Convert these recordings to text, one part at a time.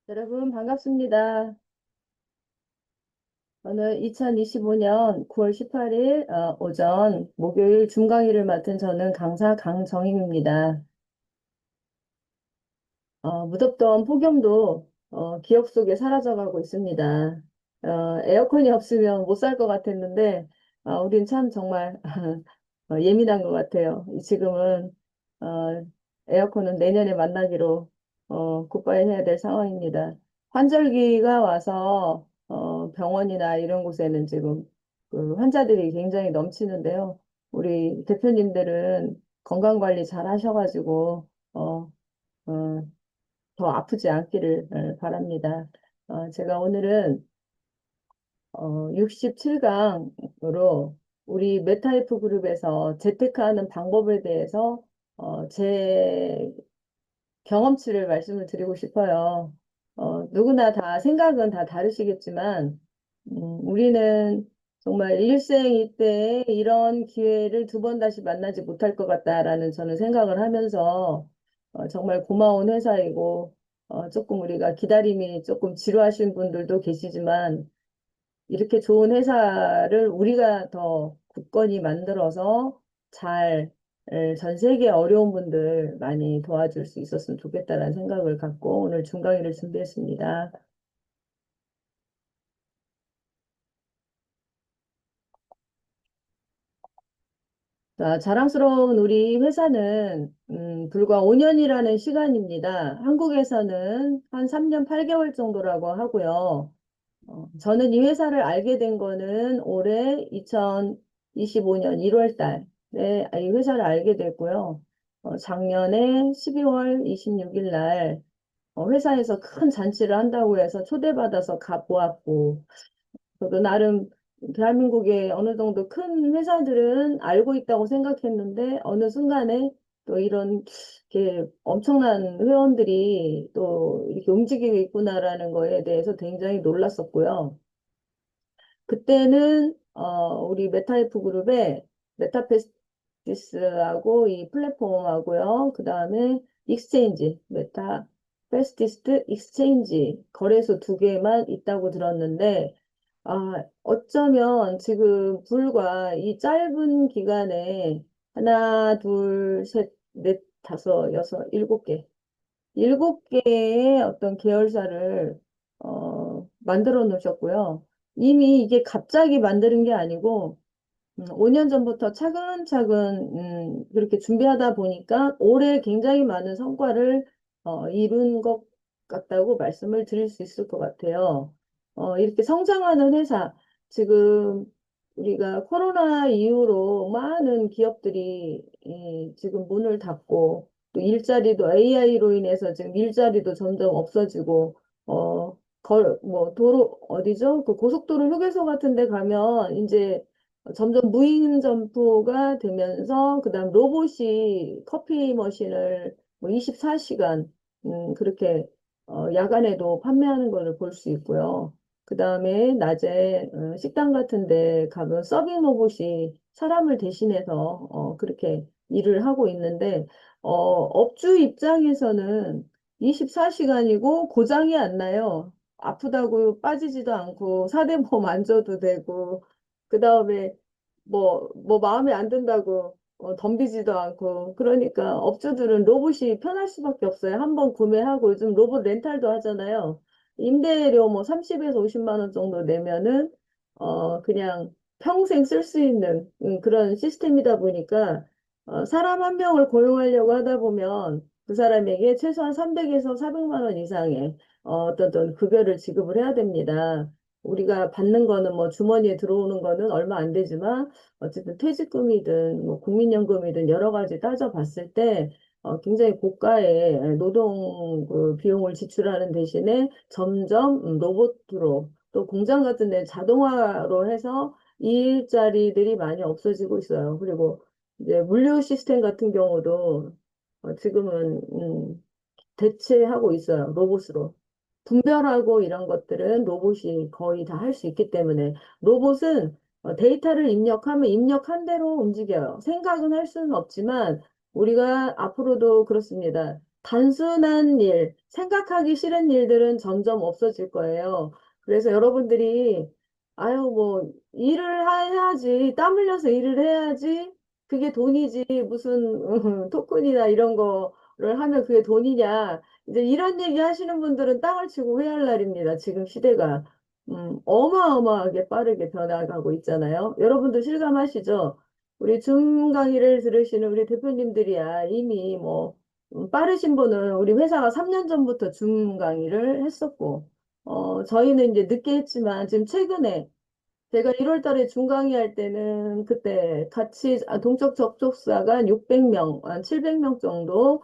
여러분 반갑습니다. 오늘 2025년 9월 18일 오전 목요일 중강의를 맡은 저는 강사 강정임입니다. 무덥던 폭염도 기억 속에 사라져가고 있습니다. 에어컨이 없으면 못 살 것 같았는데 우린 참 정말 예민한 것 같아요. 지금은 어, 에어컨은 내년에 만나기로 굿바이 해야 될 상황입니다. 환절기가 와서 병원이나 이런 곳에는 지금 그 환자들이 굉장히 넘치는데요. 우리 대표님들은 건강관리 잘 하셔가지고 어, 더 아프지 않기를 바랍니다. 제가 오늘은 67강으로 우리 메타이프 그룹에서 재테크하는 방법에 대해서 제 경험치를 말씀을 드리고 싶어요. 누구나 다 생각은 다 다르시겠지만, 우리는 정말 일생 이때에 이런 기회를 두 번 다시 만나지 못할 것 같다라는 저는 생각을 하면서 정말 고마운 회사이고, 조금 우리가 기다림이 조금 지루하신 분들도 계시지만, 이렇게 좋은 회사를 우리가 더 굳건히 만들어서 잘 전 세계 어려운 분들 많이 도와줄 수 있었으면 좋겠다라는 생각을 갖고 오늘 중강의를 준비했습니다. 자, 자랑스러운 우리 회사는 불과 5년이라는 시간입니다. 한국에서는 한 3년 8개월 정도라고 하고요. 저는 이 회사를 알게 된 거는 올해 2025년 1월 달에 이 회사를 알게 됐고요. 작년에 12월 26일 날 회사에서 큰 잔치를 한다고 해서 초대받아서 가보았고, 저도 나름 대한민국의 어느 정도 큰 회사들은 알고 있다고 생각했는데 어느 순간에 또 이런 이렇게 엄청난 회원들이 또 이렇게 움직이고 있구나라는 거에 대해서 굉장히 놀랐었고요. 그때는 우리 메타이프 그룹의 메타페스티스하고 이 플랫폼하고요. 그 다음에 익스체인지, 메타페스티스 익스체인지 거래소 두 개만 있다고 들었는데 어쩌면 지금 불과 이 짧은 기간에 하나, 둘, 셋, 넷, 다섯, 여섯, 일곱 개의 어떤 계열사를 만들어 놓으셨고요. 이미 이게 갑자기 만드는 게 아니고 5년 전부터 차근차근 그렇게 준비하다 보니까 올해 굉장히 많은 성과를 이룬 것 같다고 말씀을 드릴 수 있을 것 같아요. 이렇게 성장하는 회사, 지금 우리가 코로나 이후로 많은 기업들이 지금 문을 닫고 또 일자리도 AI로 인해서 지금 일자리도 점점 없어지고 도로 어디죠? 그 고속도로 휴게소 같은 데 가면 이제 점점 무인 점포가 되면서 그다음 로봇이 커피 머신을 뭐 24시간 그렇게 야간에도 판매하는 것을 볼 수 있고요. 그다음에 낮에 식당 같은 데 가면 서빙 로봇이 사람을 대신해서 그렇게 일을 하고 있는데 업주 입장에서는 24시간이고 고장이 안 나요. 아프다고 빠지지도 않고 사대보험 안 줘도 되고 그 다음에 뭐 마음에 안 든다고 덤비지도 않고 그러니까 업주들은 로봇이 편할 수밖에 없어요. 한번 구매하고 요즘 로봇 렌탈도 하잖아요. 임대료 뭐 30에서 50만 원 정도 내면은 그냥 평생 쓸 수 있는 그런 시스템이다 보니까 사람 한 명을 고용하려고 하다 보면 그 사람에게 최소한 300에서 400만 원 이상의 어떤 급여를 지급을 해야 됩니다. 우리가 받는 거는 뭐 주머니에 들어오는 거는 얼마 안 되지만 어쨌든 퇴직금이든 뭐 국민연금이든 여러 가지 따져봤을 때 굉장히 고가의 노동 그 비용을 지출하는 대신에 점점 로봇으로 또 공장 같은 데 자동화로 해서 일자리들이 많이 없어지고 있어요. 그리고 이제 물류 시스템 같은 경우도 지금은 대체하고 있어요. 로봇으로. 분별하고 이런 것들은 로봇이 거의 다 할 수 있기 때문에 로봇은 데이터를 입력하면 입력한 대로 움직여요. 생각은 할 수는 없지만 우리가 앞으로도 그렇습니다. 단순한 일, 생각하기 싫은 일들은 점점 없어질 거예요. 그래서 여러분들이, 아유, 뭐, 해야지, 땀 흘려서 일을 해야지, 그게 돈이지, 무슨, 토큰이나 이런 거를 하면 그게 돈이냐. 이제 이런 얘기 하시는 분들은 땅을 치고 회할 날입니다. 지금 시대가. 어마어마하게 빠르게 변화가고 있잖아요. 여러분도 실감하시죠? 우리 줌 강의를 들으시는 우리 대표님들이야 이미 뭐 빠르신 분은 우리 회사가 3년 전부터 줌 강의를 했었고, 저희는 이제 늦게 했지만 지금 최근에 제가 1월 달에 줌 강의할 때는 그때 같이 동적 접촉사가 한 600명, 한 700명 정도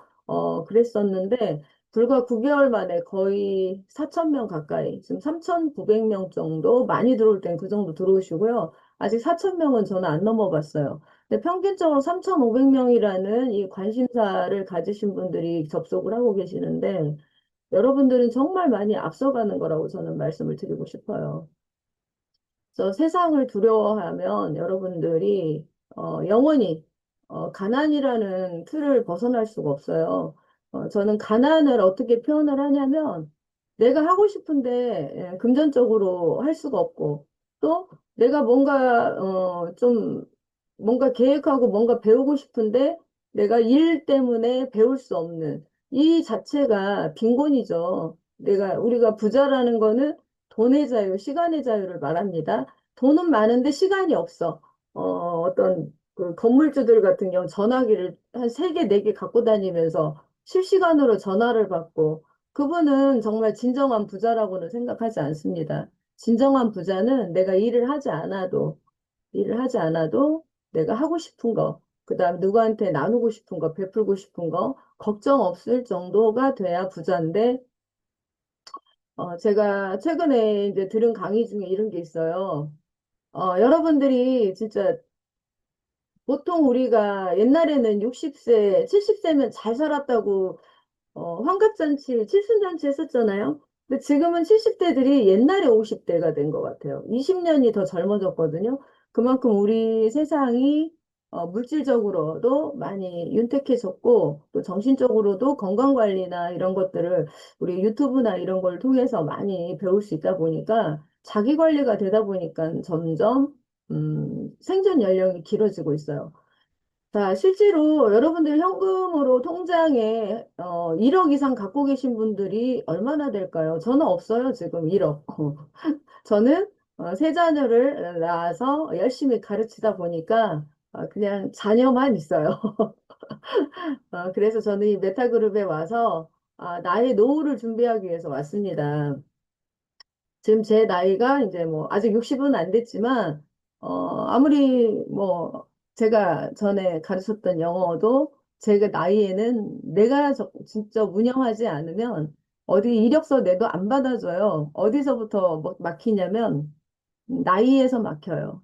그랬었는데 불과 9개월 만에 거의 4,000명 가까이, 지금 3,900명 정도, 많이 들어올 땐 그 정도 들어오시고요. 아직 4,000명은 저는 안 넘어봤어요. 근데 평균적으로 3,500명이라는 이 관심사를 가지신 분들이 접속을 하고 계시는데 여러분들은 정말 많이 앞서가는 거라고 저는 말씀을 드리고 싶어요. 그래서 세상을 두려워하면 여러분들이 영원히 가난이라는 틀을 벗어날 수가 없어요. 저는 가난을 어떻게 표현을 하냐면 내가 하고 싶은데 금전적으로 할 수가 없고 또 내가 뭔가 좀 뭔가 계획하고 뭔가 배우고 싶은데 내가 일 때문에 배울 수 없는 이 자체가 빈곤이죠. 우리가 부자라는 거는 돈의 자유, 시간의 자유를 말합니다. 돈은 많은데 시간이 없어. 어떤 그 건물주들 같은 경우 전화기를 한 세 개, 네 개 갖고 다니면서 실시간으로 전화를 받고 그분은 정말 진정한 부자라고는 생각하지 않습니다. 진정한 부자는 내가 일을 하지 않아도 내가 하고 싶은 거, 그다음 누구한테 나누고 싶은 거, 베풀고 싶은 거, 걱정 없을 정도가 돼야 부자인데 제가 최근에 이제 들은 강의 중에 이런 게 있어요. 여러분들이 진짜 보통 우리가 옛날에는 60세, 70세면 잘 살았다고 환갑잔치, 칠순잔치 했었잖아요. 근데 지금은 70대들이 옛날에 50대가 된 것 같아요. 20년이 더 젊어졌거든요. 그만큼 우리 세상이 물질적으로도 많이 윤택해졌고, 또 정신적으로도 건강관리나 이런 것들을 우리 유튜브나 이런 걸 통해서 많이 배울 수 있다 보니까 자기 관리가 되다 보니까 점점 생존 연령이 길어지고 있어요. 자, 실제로 여러분들 현금으로 통장에 1억 이상 갖고 계신 분들이 얼마나 될까요? 저는 없어요, 지금 1억. 저는 세 자녀를 낳아서 열심히 가르치다 보니까 그냥 자녀만 있어요. 그래서 저는 이 메타그룹에 와서 나의 노후를 준비하기 위해서 왔습니다. 지금 제 나이가 이제 뭐 아직 60은 안 됐지만 아무리 뭐 제가 전에 가르쳤던 영어도 제가 나이에는 내가 진짜 운영하지 않으면 어디 이력서 내도 안 받아줘요. 어디서부터 막히냐면 나이에서 막혀요.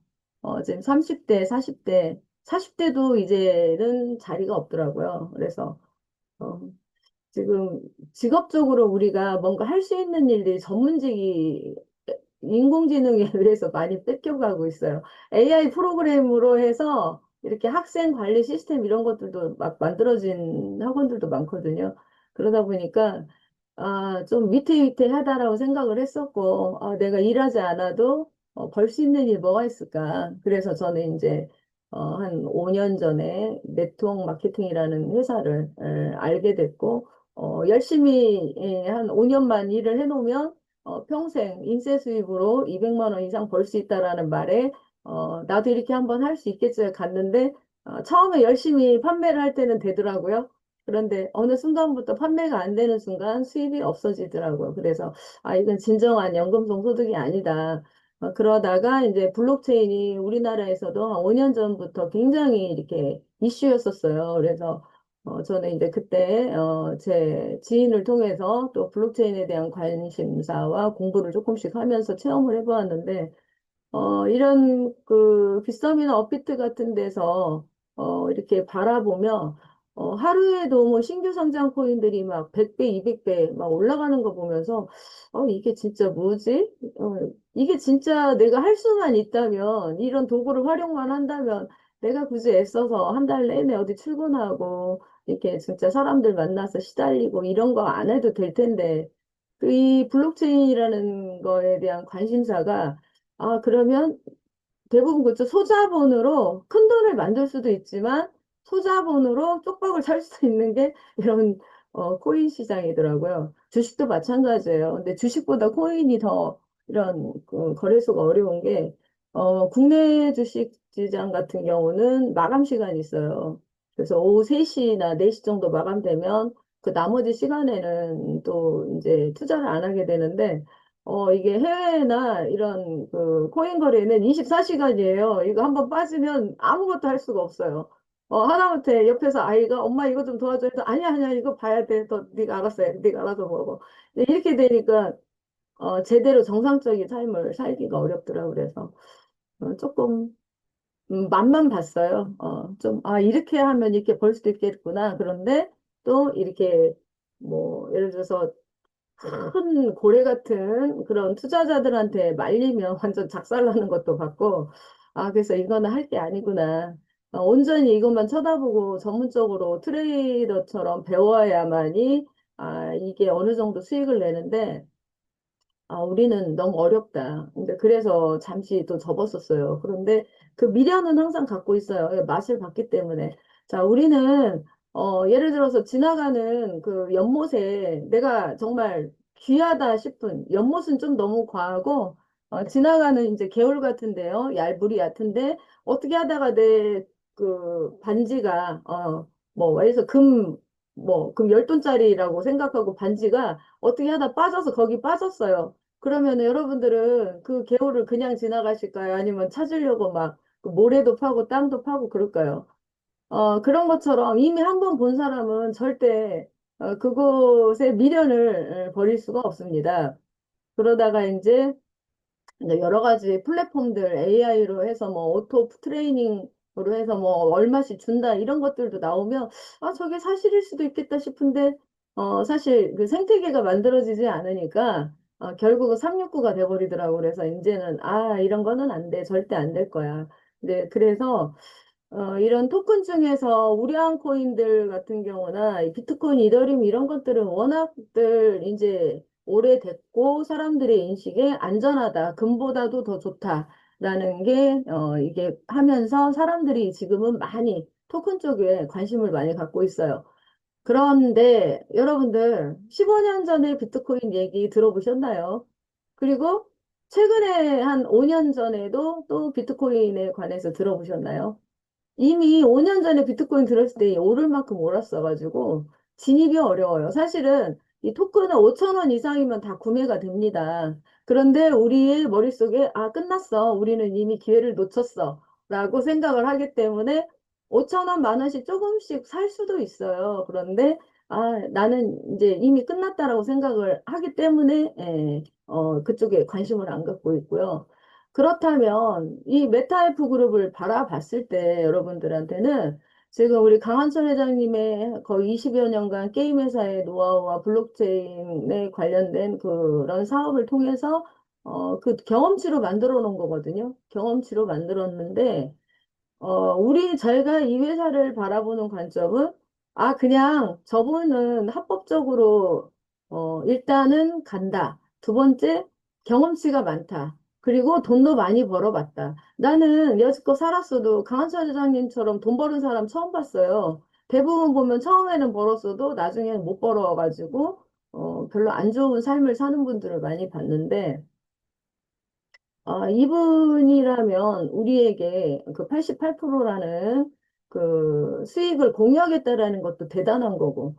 지금 30대, 40대, 40대도 이제는 자리가 없더라고요. 그래서 어, 지금 직업적으로 우리가 뭔가 할 수 있는 일들이 전문직이 인공지능에 의해서 많이 뺏겨가고 있어요. AI 프로그램으로 해서 이렇게 학생 관리 시스템 이런 것들도 막 만들어진 학원들도 많거든요. 그러다 보니까 좀 위태위태하다라고 생각을 했었고 내가 일하지 않아도 벌 수 있는 일 뭐가 있을까? 그래서 저는 이제 한 5년 전에 네트워크 마케팅이라는 회사를 알게 됐고 열심히 한 5년만 일을 해놓으면 평생 인쇄 수입으로 200만 원 이상 벌 수 있다라는 말에 나도 이렇게 한번 할 수 있겠지 갔는데 처음에 열심히 판매를 할 때는 되더라고요. 그런데 어느 순간부터 판매가 안 되는 순간 수입이 없어지더라고요. 그래서 이건 진정한 연금성 소득이 아니다. 그러다가 이제 블록체인이 우리나라에서도 한 5년 전부터 굉장히 이렇게 이슈였었어요. 그래서 저는 이제 그때 제 지인을 통해서 또 블록체인에 대한 관심사와 공부를 조금씩 하면서 체험을 해보았는데 이런 그 빗썸이나 업비트 같은 데서 이렇게 바라보며 하루에도 뭐 신규 상장 코인들이 막 100배, 200배 막 올라가는 거 보면서 이게 진짜 뭐지? 이게 진짜 내가 할 수만 있다면 이런 도구를 활용만 한다면 내가 굳이 애써서 한 달 내내 어디 출근하고 이렇게 진짜 사람들 만나서 시달리고 이런 거 안 해도 될 텐데, 그이 블록체인이라는 거에 대한 관심사가, 아, 그러면 대부분 그쪽 소자본으로 큰 돈을 만들 수도 있지만 소자본으로 쪽박을 살 수 있는 게 이런 코인 시장이더라고요. 주식도 마찬가지예요. 근데 주식보다 코인이 더 이런 그 거래소가 어려운 게 국내 주식 시장 같은 경우는 마감 시간이 있어요. 그래서 오후 3시나 4시 정도 마감되면 그 나머지 시간에는 또 이제 투자를 안 하게 되는데 이게 해외나 이런 그 코인 거래는 24시간이에요. 이거 한번 빠지면 아무것도 할 수가 없어요. 하다못해 옆에서 아이가 엄마 이거 좀 도와줘 해도 아니야, 아니야, 이거 봐야 돼. 너 네가 알았어 해. 네가 알아서 먹어. 이렇게 되니까 제대로 정상적인 삶을 살기가 어렵더라고요. 그래서 조금 맛만 봤어요. 좀, 아, 이렇게 하면 이렇게 벌 수도 있겠구나. 그런데 또 이렇게 뭐 예를 들어서 큰 고래 같은 그런 투자자들한테 말리면 완전 작살나는 것도 같고, 아, 그래서 이거는 할 게 아니구나. 온전히 이것만 쳐다보고 전문적으로 트레이더처럼 배워야만이, 아, 이게 어느 정도 수익을 내는데, 아, 우리는 너무 어렵다. 근데 그래서 잠시 또 접었었어요. 그런데 그 미련은 항상 갖고 있어요. 예, 맛을 봤기 때문에. 자, 우리는, 예를 들어서 지나가는 그 연못에 내가 정말 귀하다 싶은, 연못은 좀 너무 과하고, 지나가는 이제 개울 같은데요. 물이 얕은데, 어떻게 하다가 내 그 반지가, 뭐, 예를 들어서 금 10돈짜리라고 생각하고 반지가 어떻게 하다 빠져서 거기 빠졌어요. 그러면 여러분들은 그 개울을 그냥 지나가실까요? 아니면 찾으려고 막그 모래도 파고 땅도 파고 그럴까요? 그런 것처럼 이미 한 번 본 사람은 절대 그곳에 미련을 버릴 수가 없습니다. 그러다가 이제 여러 가지 플랫폼들 AI로 해서 뭐 오토 트레이닝으로 해서 뭐 얼마씩 준다 이런 것들도 나오면 아 저게 사실일 수도 있겠다 싶은데 사실 그 생태계가 만들어지지 않으니까 결국은 369가 돼버리더라고. 그래서 이제는 아 이런 거는 안 돼. 절대 안 될 거야. 네, 그래서 이런 토큰 중에서 우량 코인들 같은 경우나 이 비트코인, 이더리움 이런 것들은 워낙들 이제 오래됐고 사람들의 인식에 안전하다, 금보다도 더 좋다라는 게 이게 하면서 사람들이 지금은 많이 토큰 쪽에 관심을 많이 갖고 있어요. 그런데 여러분들 15년 전에 비트코인 얘기 들어보셨나요? 그리고 최근에 한 5년 전에도 또 비트코인에 관해서 들어보셨나요? 이미 5년 전에 비트코인 들었을 때 오를 만큼 올랐어가지고 진입이 어려워요. 사실은 이 토큰은 5천 원 이상이면 다 구매가 됩니다. 그런데 우리의 머릿속에 아, 끝났어. 우리는 이미 기회를 놓쳤어. 라고 생각을 하기 때문에 5천 원, 만 원씩 조금씩 살 수도 있어요. 그런데 아, 나는 이제 이미 끝났다라고 생각을 하기 때문에 그쪽에 관심을 안 갖고 있고요. 그렇다면 이 메타에프 그룹을 바라봤을 때 여러분들한테는 지금 우리 강한철 회장님의 거의 20여 년간 게임 회사의 노하우와 블록체인에 관련된 그런 사업을 통해서 그 경험치로 만들어 놓은 거거든요. 경험치로 만들었는데 저희가 이 회사를 바라보는 관점은, 아, 그냥 저분은 합법적으로, 일단은 간다. 두 번째, 경험치가 많다. 그리고 돈도 많이 벌어봤다. 나는 여지껏 살았어도 강한철 회장님처럼 돈 버는 사람 처음 봤어요. 대부분 보면 처음에는 벌었어도 나중에는 못 벌어가지고, 별로 안 좋은 삶을 사는 분들을 많이 봤는데, 이분이라면 우리에게 그 88%라는 그 수익을 공유하겠다라는 것도 대단한 거고,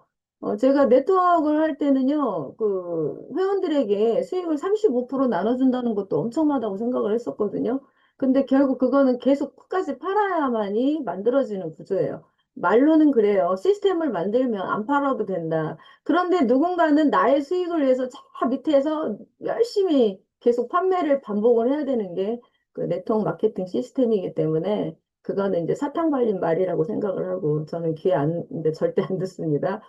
제가 네트워크를 할 때는요, 그 회원들에게 수익을 35% 나눠준다는 것도 엄청나다고 생각을 했었거든요. 근데 결국 그거는 계속 끝까지 팔아야만이 만들어지는 구조예요. 말로는 그래요. 시스템을 만들면 안 팔아도 된다. 그런데 누군가는 나의 수익을 위해서 저 밑에서 열심히 계속 판매를 반복을 해야 되는 게 그 네트워크 마케팅 시스템이기 때문에 그거는 이제 사탕 발린 말이라고 생각을 하고 저는 근데 절대 안 듣습니다.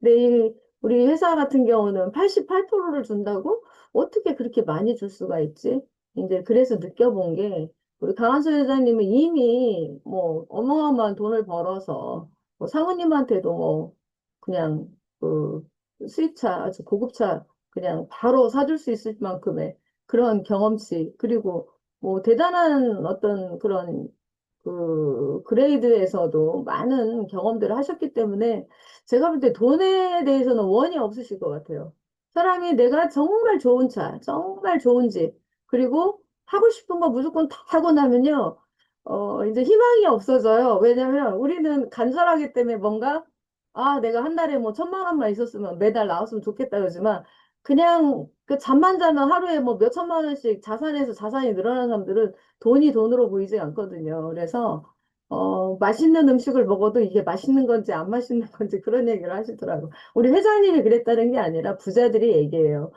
근데 우리 회사 같은 경우는 88%를 준다고? 어떻게 그렇게 많이 줄 수가 있지? 이제 그래서 느껴본 게 우리 강한수 회장님은 이미 뭐 어마어마한 돈을 벌어서 뭐 상우님한테도 뭐 그냥 그 수입차 아주 고급차 그냥 바로 사줄 수 있을 만큼의 그런 경험치 그리고 뭐 대단한 어떤 그런 그 그레이드에서도 많은 경험들을 하셨기 때문에 제가 볼 때 돈에 대해서는 원이 없으실 것 같아요. 사람이 내가 정말 좋은 차, 정말 좋은 집, 그리고 하고 싶은 거 무조건 다 하고 나면요. 이제 희망이 없어져요. 왜냐면 우리는 간절하기 때문에 뭔가, 아, 내가 한 달에 뭐 1,000만 원만 있었으면 매달 나왔으면 좋겠다 그러지만, 그냥 그 잠만 자면 하루에 뭐 몇 천만 원씩 자산에서 자산이 늘어나는 사람들은 돈이 돈으로 보이지 않거든요. 그래서, 맛있는 음식을 먹어도 이게 맛있는 건지 안 맛있는 건지 그런 얘기를 하시더라고요. 우리 회장님이 그랬다는 게 아니라 부자들이 얘기해요.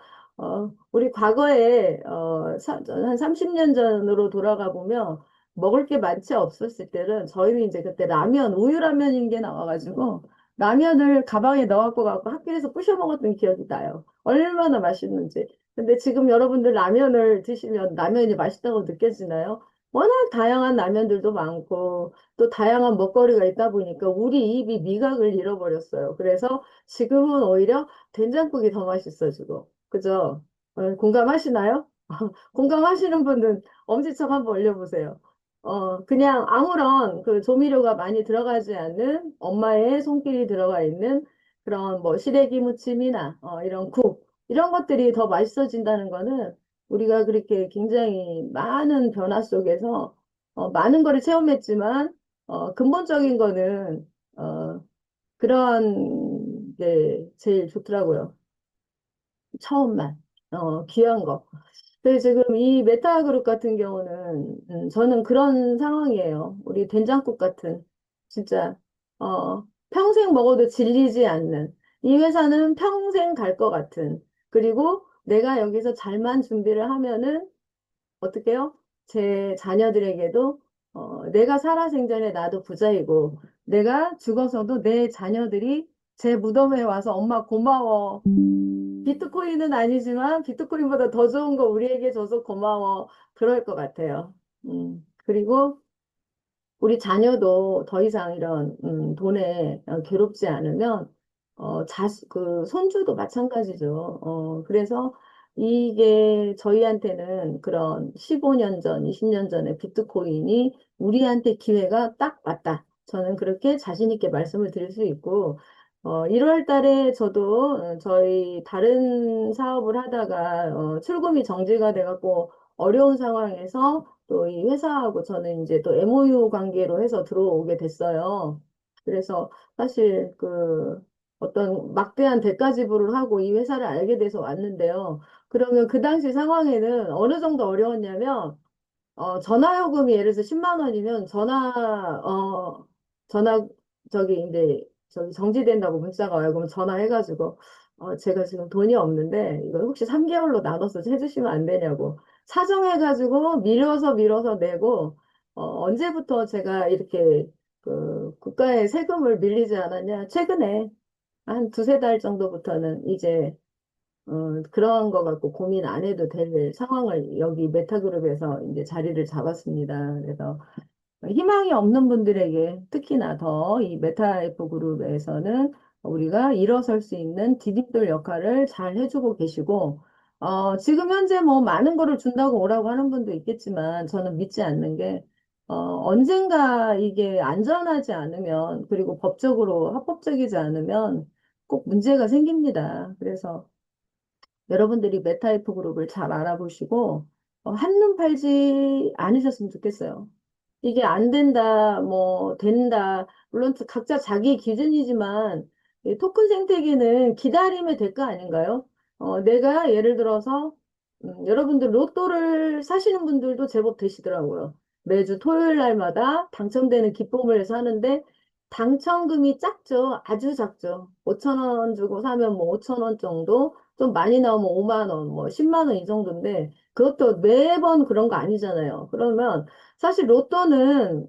우리 과거에, 한 30년 전으로 돌아가 보면, 먹을 게 많지 없었을 때는 저희는 이제 그때 라면, 우유라면인 게 나와가지고 라면을 가방에 넣어갖고 가고 학교에서 부셔 먹었던 기억이 나요. 얼마나 맛있는지. 근데 지금 여러분들 라면을 드시면 라면이 맛있다고 느껴지나요? 워낙 다양한 라면들도 많고 또 다양한 먹거리가 있다 보니까 우리 입이 미각을 잃어버렸어요. 그래서 지금은 오히려 된장국이 더 맛있어지고. 그죠? 공감하시나요? 공감하시는 분은 엄지척 한번 올려보세요. 그냥 아무런 그 조미료가 많이 들어가지 않는 엄마의 손길이 들어가 있는 그런 뭐 시래기 무침이나 이런 국, 이런 것들이 더 맛있어진다는 거는 우리가 그렇게 굉장히 많은 변화 속에서 많은 거를 체험했지만 근본적인 거는 그런 게 제일 좋더라고요. 처음만. 귀한 거. 근데 지금 이 메타그룹 같은 경우는 저는 그런 상황이에요. 우리 된장국 같은 진짜 평생 먹어도 질리지 않는 이 회사는 평생 갈 것 같은 그리고 내가 여기서 잘만 준비를 하면은 어떻게 해요? 제 자녀들에게도 내가 살아생전에 나도 부자이고 내가 죽어서도 내 자녀들이 제 무덤에 와서 엄마 고마워. 비트코인은 아니지만 비트코인보다 더 좋은 거 우리에게 줘서 고마워. 그럴 것 같아요. 그리고 우리 자녀도 더 이상 이런 돈에 괴롭지 않으면 그 손주도 마찬가지죠. 그래서 이게 저희한테는 그런 15년 전, 20년 전에 비트코인이 우리한테 기회가 딱 왔다. 저는 그렇게 자신 있게 말씀을 드릴 수 있고 1월 달에 저도 저희 다른 사업을 하다가 출금이 정지가 돼갖고 어려운 상황에서 또 이 회사하고 저는 이제 또 MOU 관계로 해서 들어오게 됐어요. 그래서 사실 그 어떤 막대한 대가 지불을 하고 이 회사를 알게 돼서 왔는데요. 그러면 그 당시 상황에는 어느 정도 어려웠냐면 전화요금이 예를 들어서 10만 원이면 전화, 저기, 이제, 저기 정지된다고 문자가 와요. 그러면 전화해가지고, 제가 지금 돈이 없는데, 이거 혹시 3개월로 나눠서 해주시면 안 되냐고. 사정해가지고, 밀어서 내고, 언제부터 제가 이렇게, 그, 국가의 세금을 밀리지 않았냐. 최근에, 한 두세 달 정도부터는 이제, 그런 거 갖고 고민 안 해도 될 상황을 여기 메타그룹에서 이제 자리를 잡았습니다. 그래서 희망이 없는 분들에게 특히나 더 이 메타F 그룹에서는 우리가 일어설 수 있는 디딤돌 역할을 잘 해주고 계시고, 지금 현재 뭐 많은 거를 준다고 오라고 하는 분도 있겠지만 저는 믿지 않는 게, 언젠가 이게 안전하지 않으면, 그리고 법적으로 합법적이지 않으면 꼭 문제가 생깁니다. 그래서 여러분들이 메타이프 그룹을 잘 알아보시고 한눈 팔지 않으셨으면 좋겠어요. 이게 안 된다, 뭐 된다. 물론 각자 자기 기준이지만 이 토큰 생태계는 기다림의 대가 아닌가요? 내가 예를 들어서 여러분들 로또를 사시는 분들도 제법 되시더라고요. 매주 토요일 날마다 당첨되는 기쁨을 사는데 당첨금이 작죠. 아주 작죠. 5천 원 주고 사면 뭐 5천 원 정도, 좀 많이 나오면 5만 원, 뭐 10만 원 이 정도인데 그것도 매번 그런 거 아니잖아요. 그러면 사실 로또는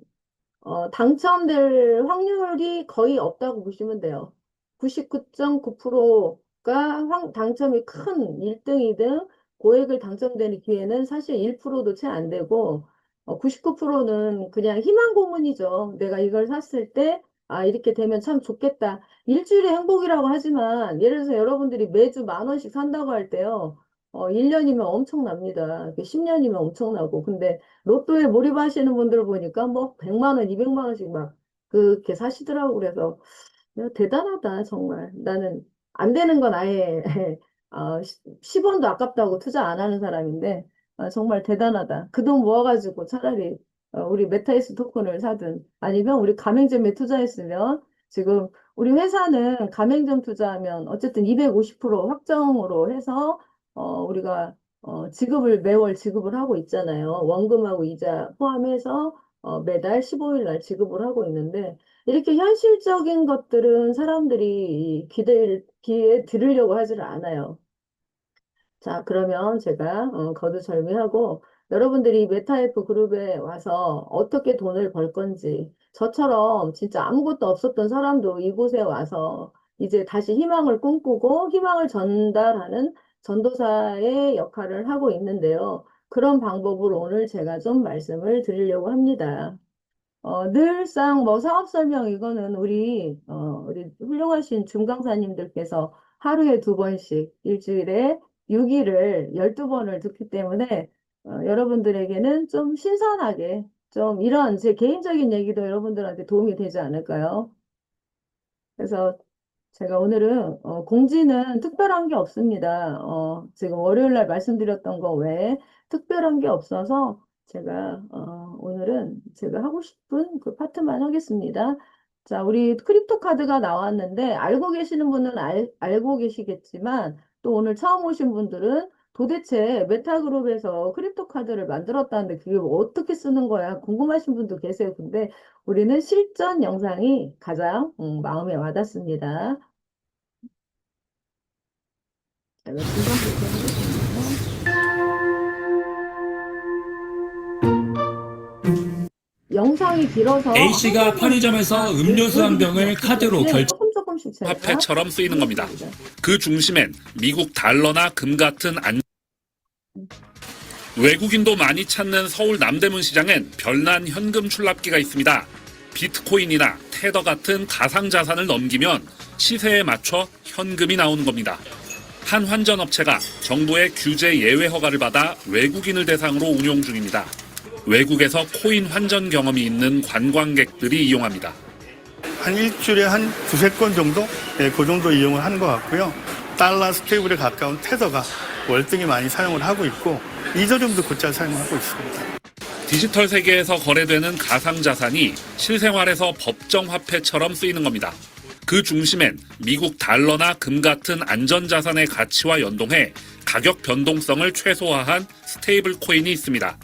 당첨될 확률이 거의 없다고 보시면 돼요. 99.9%가 당첨이 큰 1등, 2등, 고액을 당첨되는 기회는 사실 1%도 채 안 되고 99%는 그냥 희망 고문이죠. 내가 이걸 샀을 때 아, 이렇게 되면 참 좋겠다. 일주일의 행복이라고 하지만, 예를 들어서 여러분들이 매주 10,000원씩 산다고 할 때요, 1년이면 엄청납니다. 10년이면 엄청나고. 근데 로또에 몰입하시는 분들 보니까 뭐 100만 원, 200만 원씩 막 그렇게 사시더라고. 그래서 야, 대단하다, 정말. 나는 안 되는 건 아예 10원도 아깝다고 투자 안 하는 사람인데 정말 대단하다. 그 돈 모아가지고 차라리 우리 메타이스 토큰을 사든 아니면 우리 가맹점에 투자했으면 지금 우리 회사는 가맹점 투자하면 어쨌든 250% 확정으로 해서 우리가 지급을 매월 지급을 하고 있잖아요. 원금하고 이자 포함해서 매달 15일 날 지급을 하고 있는데 이렇게 현실적인 것들은 사람들이 귀에 들으려고 하지를 않아요. 자, 그러면 제가 거두절미하고 여러분들이 메타에프 그룹에 와서 어떻게 돈을 벌 건지 저처럼 진짜 아무것도 없었던 사람도 이곳에 와서 이제 다시 희망을 꿈꾸고 희망을 전달하는 전도사의 역할을 하고 있는데요. 그런 방법을 오늘 제가 좀 말씀을 드리려고 합니다. 늘상 뭐 사업 설명 이거는 우리 훌륭하신 중강사님들께서 하루에 2번씩 일주일에 6일을 12번을 듣기 때문에 여러분들에게는 좀 신선하게 좀 이런 제 개인적인 얘기도 여러분들한테 도움이 되지 않을까요? 그래서 제가 오늘은 공지는 특별한 게 없습니다. 지금 월요일 날 말씀드렸던 거 외에 특별한 게 없어서 제가 오늘은 제가 하고 싶은 그 파트만 하겠습니다. 자, 우리 크립토 카드가 나왔는데 알고 계시는 분은 알고 계시겠지만 또 오늘 처음 오신 분들은 도대체 메타그룹에서 크립토 카드를 만들었다는데 그게 뭐 어떻게 쓰는 거야 궁금하신 분도 계세요. 근데 우리는 실전 영상이 가장 마음에 와닿습니다. 자, 이거 중간부터 하겠습니다. 영상이 길어서 한 A씨가 번만 편의점에서 음료수 한 병을 카드로 그냥 조금씩 제가 화폐처럼 쓰이는 겁니다. 하겠습니다. 그 중심엔 미국 달러나 금 같은 외국인도 많이 찾는 서울 남대문 시장엔 별난 현금 출납기가 있습니다. 비트코인이나 테더 같은 가상자산을 넘기면 시세에 맞춰 현금이 나오는 겁니다. 한 환전업체가 정부의 규제 예외 허가를 받아 외국인을 대상으로 운용 중입니다. 외국에서 코인 환전 경험이 있는 관광객들이 이용합니다. 한 일주일에 한 두세 건 정도? 네, 그 정도 이용을 하는 것 같고요. 달러 스테이블에 가까운 테더가 월등히 많이 사용을 하고 있고 이더리움도 곧잘 사용하고 있습니다. 디지털 세계에서 거래되는 가상자산이 실생활에서 법정 화폐처럼 쓰이는 겁니다. 그 중심엔 미국 달러나 금 같은 안전자산의 가치와 연동해 가격 변동성을 최소화한 스테이블 코인이 있습니다.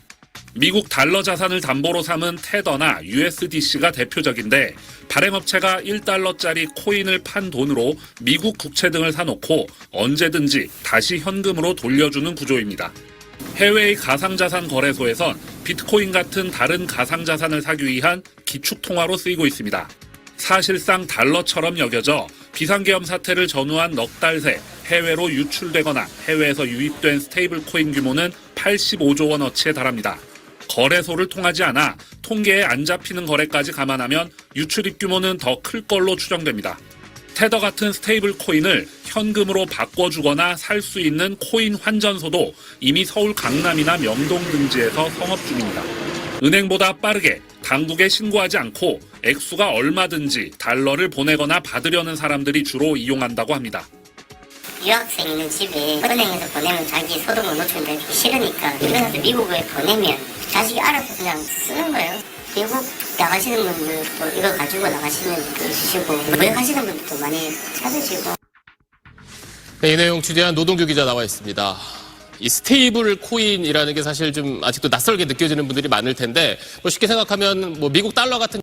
미국 달러 자산을 담보로 삼은 테더나 USDC가 대표적인데 발행업체가 1달러짜리 코인을 판 돈으로 미국 국채 등을 사놓고 언제든지 다시 현금으로 돌려주는 구조입니다. 해외의 가상자산 거래소에선 비트코인 같은 다른 가상자산을 사기 위한 기축통화로 쓰이고 있습니다. 사실상 달러처럼 여겨져 비상계엄 사태를 전후한 넉 달 새 해외로 유출되거나 해외에서 유입된 스테이블 코인 규모는 85조 원어치에 달합니다. 거래소를 통하지 않아 통계에 안 잡히는 거래까지 감안하면 유출입 규모는 더 클 걸로 추정됩니다. 테더 같은 스테이블 코인을 현금으로 바꿔주거나 살 수 있는 코인 환전소도 이미 서울 강남이나 명동 등지에서 성업 중입니다. 은행보다 빠르게 당국에 신고하지 않고 액수가 얼마든지 달러를 보내거나 받으려는 사람들이 주로 이용한다고 합니다. 유학생 있는 집에 은행에서 보내면 자기 소득은 노출되기 싫으니까 은행에서 미국에 보내면 자식이 알아서 그냥 쓰는 거예요. 미국 나가시는 분들도 이거 가지고 나가시는 분도 있으시고 외국하시는 분들도 많이 찾으시고. 네, 이 내용 취재한 노동규 기자 나와 있습니다. 이 스테이블 코인이라는 게 사실 좀 아직도 낯설게 느껴지는 분들이 많을 텐데 뭐 쉽게 생각하면 뭐 미국 달러 같은